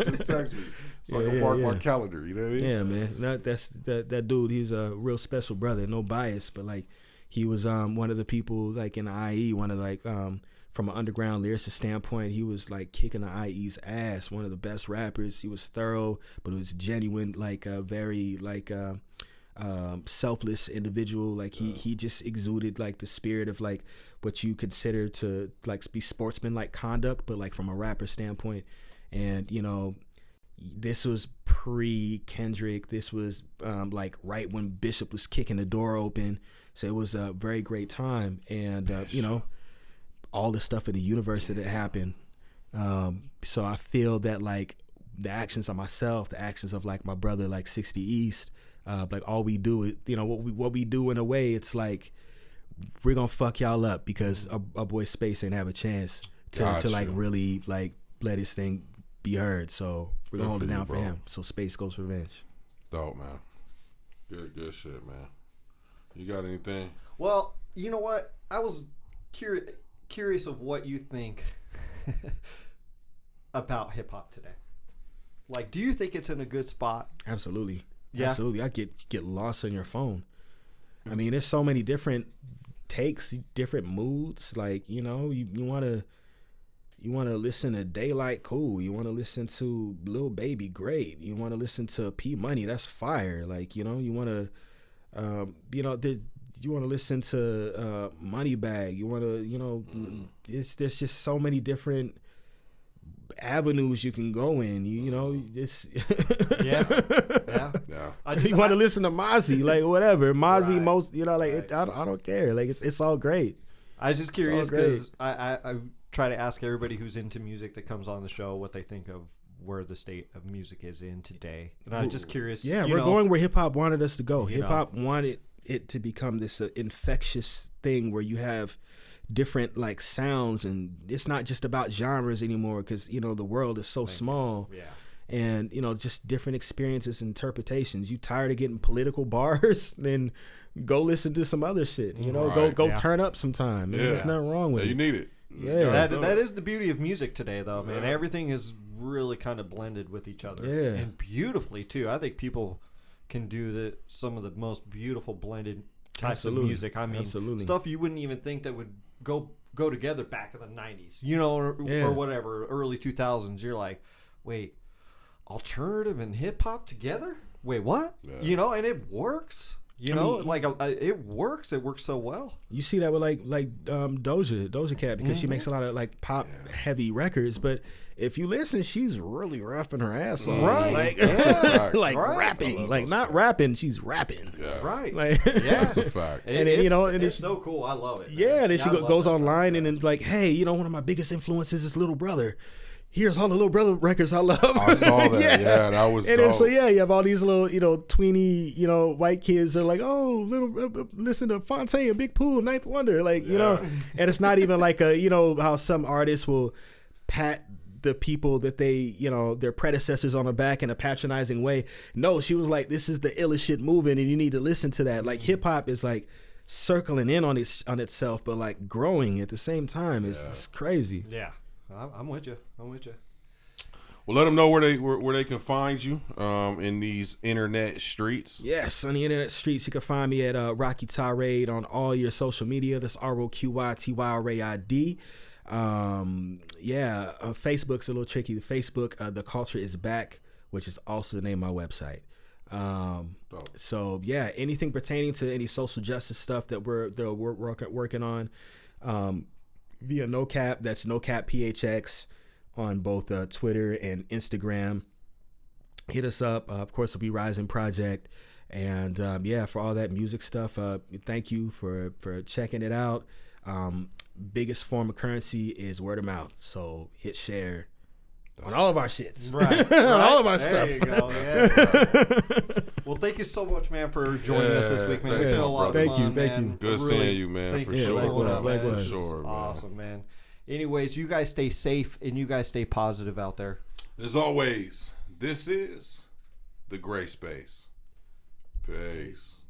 [SPEAKER 2] Just text me so I can mark my calendar. You know what I mean?
[SPEAKER 3] Yeah, man. That dude. He's a real special brother. No bias, but like he was one of the people like in the IE, one of like from an underground lyricist standpoint, he was like kicking the IE's ass. One of the best rappers. He was thorough, but it was genuine, like a very like selfless individual. Like he just exuded like the spirit of like what you consider to like be sportsman-like conduct, but like from a rapper standpoint. And you know, this was pre-Kendrick. This was like right when Bishop was kicking the door open. So it was a very great time. And you know, all the stuff in the universe that had happened. So I feel that like the actions of myself, the actions of like my brother, like 60 East, like all we do is, you know, what we do in a way, it's like we're gonna fuck y'all up because our boy Space ain't have a chance to like really like let his thing be heard. So we're gonna hold it down for him. So Space Ghost Revenge.
[SPEAKER 2] Dope, man. Good shit, man. You got anything?
[SPEAKER 1] Well, you know what? I was curious of what you think about hip hop today. Like, do you think it's in a good spot?
[SPEAKER 3] Absolutely.
[SPEAKER 1] Yeah.
[SPEAKER 3] Absolutely. I get lost on your phone. I mean, there's so many different takes, different moods. Like, you know, you want to listen to Daylight, cool. You want to listen to Lil Baby, great. You want to listen to P Money, that's fire. Like, you know, you want to you want to listen to Moneybag. You want to, you know, there's just so many different avenues you can go in. You know, it's
[SPEAKER 1] yeah.
[SPEAKER 3] You want to listen to Mozzie, like whatever Mozzie,
[SPEAKER 1] right.
[SPEAKER 3] Most, you know, like I don't care. Like it's all great.
[SPEAKER 1] I was just curious because I try to ask everybody who's into music that comes on the show what they think of where the state of music is in today. And I'm just curious.
[SPEAKER 3] Yeah, we're going where hip hop wanted us to go. Hip hop wanted it to become this infectious thing where you have different like sounds, and it's not just about genres anymore because, you know, the world is so small.
[SPEAKER 1] Yeah.
[SPEAKER 3] And, you know, just different experiences, interpretations. You tired of getting political bars? Then go listen to some other shit. You know, go turn up sometime. Yeah. There's nothing wrong with it.
[SPEAKER 2] You need it.
[SPEAKER 3] Yeah.
[SPEAKER 1] That is the beauty of music today, though, man. Everything is really kind of blended with each other.
[SPEAKER 3] Yeah.
[SPEAKER 1] And beautifully, too. I think people can do some of the most beautiful blended types of music. I mean, stuff you wouldn't even think that would go together back in the 90s, you know, or whatever, early 2000s. You're like, wait, alternative and hip hop together? Wait, what? Yeah. You know, and it works. You know, like it works. It works so well. You see that with like Doja Cat, because she makes a lot of like pop heavy records, but if you listen, she's really rapping her ass off.
[SPEAKER 3] Right. Like rapping. Like not rapping, she's rapping.
[SPEAKER 2] Yeah.
[SPEAKER 1] Right.
[SPEAKER 3] Like
[SPEAKER 2] that's a fact.
[SPEAKER 1] And then, you know, and it's so cool. I love it. Man.
[SPEAKER 3] Yeah, then she goes online and then like, hey, you know, one of my biggest influences is Little Brother. Here's all the Little Brother records I love.
[SPEAKER 2] I saw that. yeah, that was
[SPEAKER 3] and
[SPEAKER 2] dope.
[SPEAKER 3] Then, so yeah, you have all these little, you know, tweeny, you know, white kids are like, oh, listen to Fontaine, Big Pooh, Ninth Wonder, like, you know, and it's not even like a, you know, how some artists will pat the people that they, you know, their predecessors on the back in a patronizing way. No, she was like, this is the illest shit moving, and you need to listen to that. Like hip hop is like circling in on itself, but like growing at the same time. It's crazy.
[SPEAKER 1] Yeah. I'm with you.
[SPEAKER 2] Well, let them know where they can find you in these internet streets.
[SPEAKER 3] Yes, on the internet streets, you can find me at Roqy Tyraid on all your social media. That's ROQYTYRAID. Facebook's a little tricky. The Facebook, The Culture Is Back, which is also the name of my website. So yeah, anything pertaining to any social justice stuff that we're working on. Via No Cap, that's No Cap PHX on both Twitter and Instagram. Hit us up. Of course, it'll be Rising Project, and for all that music stuff. Thank you for checking it out. Biggest form of currency is word of mouth, so hit share on all of our shits,
[SPEAKER 1] right?
[SPEAKER 3] All of our
[SPEAKER 1] there
[SPEAKER 3] stuff.
[SPEAKER 1] You go. Yeah. Well, thank you so much, man, for joining us this week, man. It's been a lot of fun.
[SPEAKER 3] Thank you.
[SPEAKER 2] Good seeing you, man. For sure.
[SPEAKER 3] Likewise.
[SPEAKER 2] Sure,
[SPEAKER 1] awesome, man. Anyways, you guys stay safe and you guys stay positive out there.
[SPEAKER 2] As always, this is the Gray Space. Peace.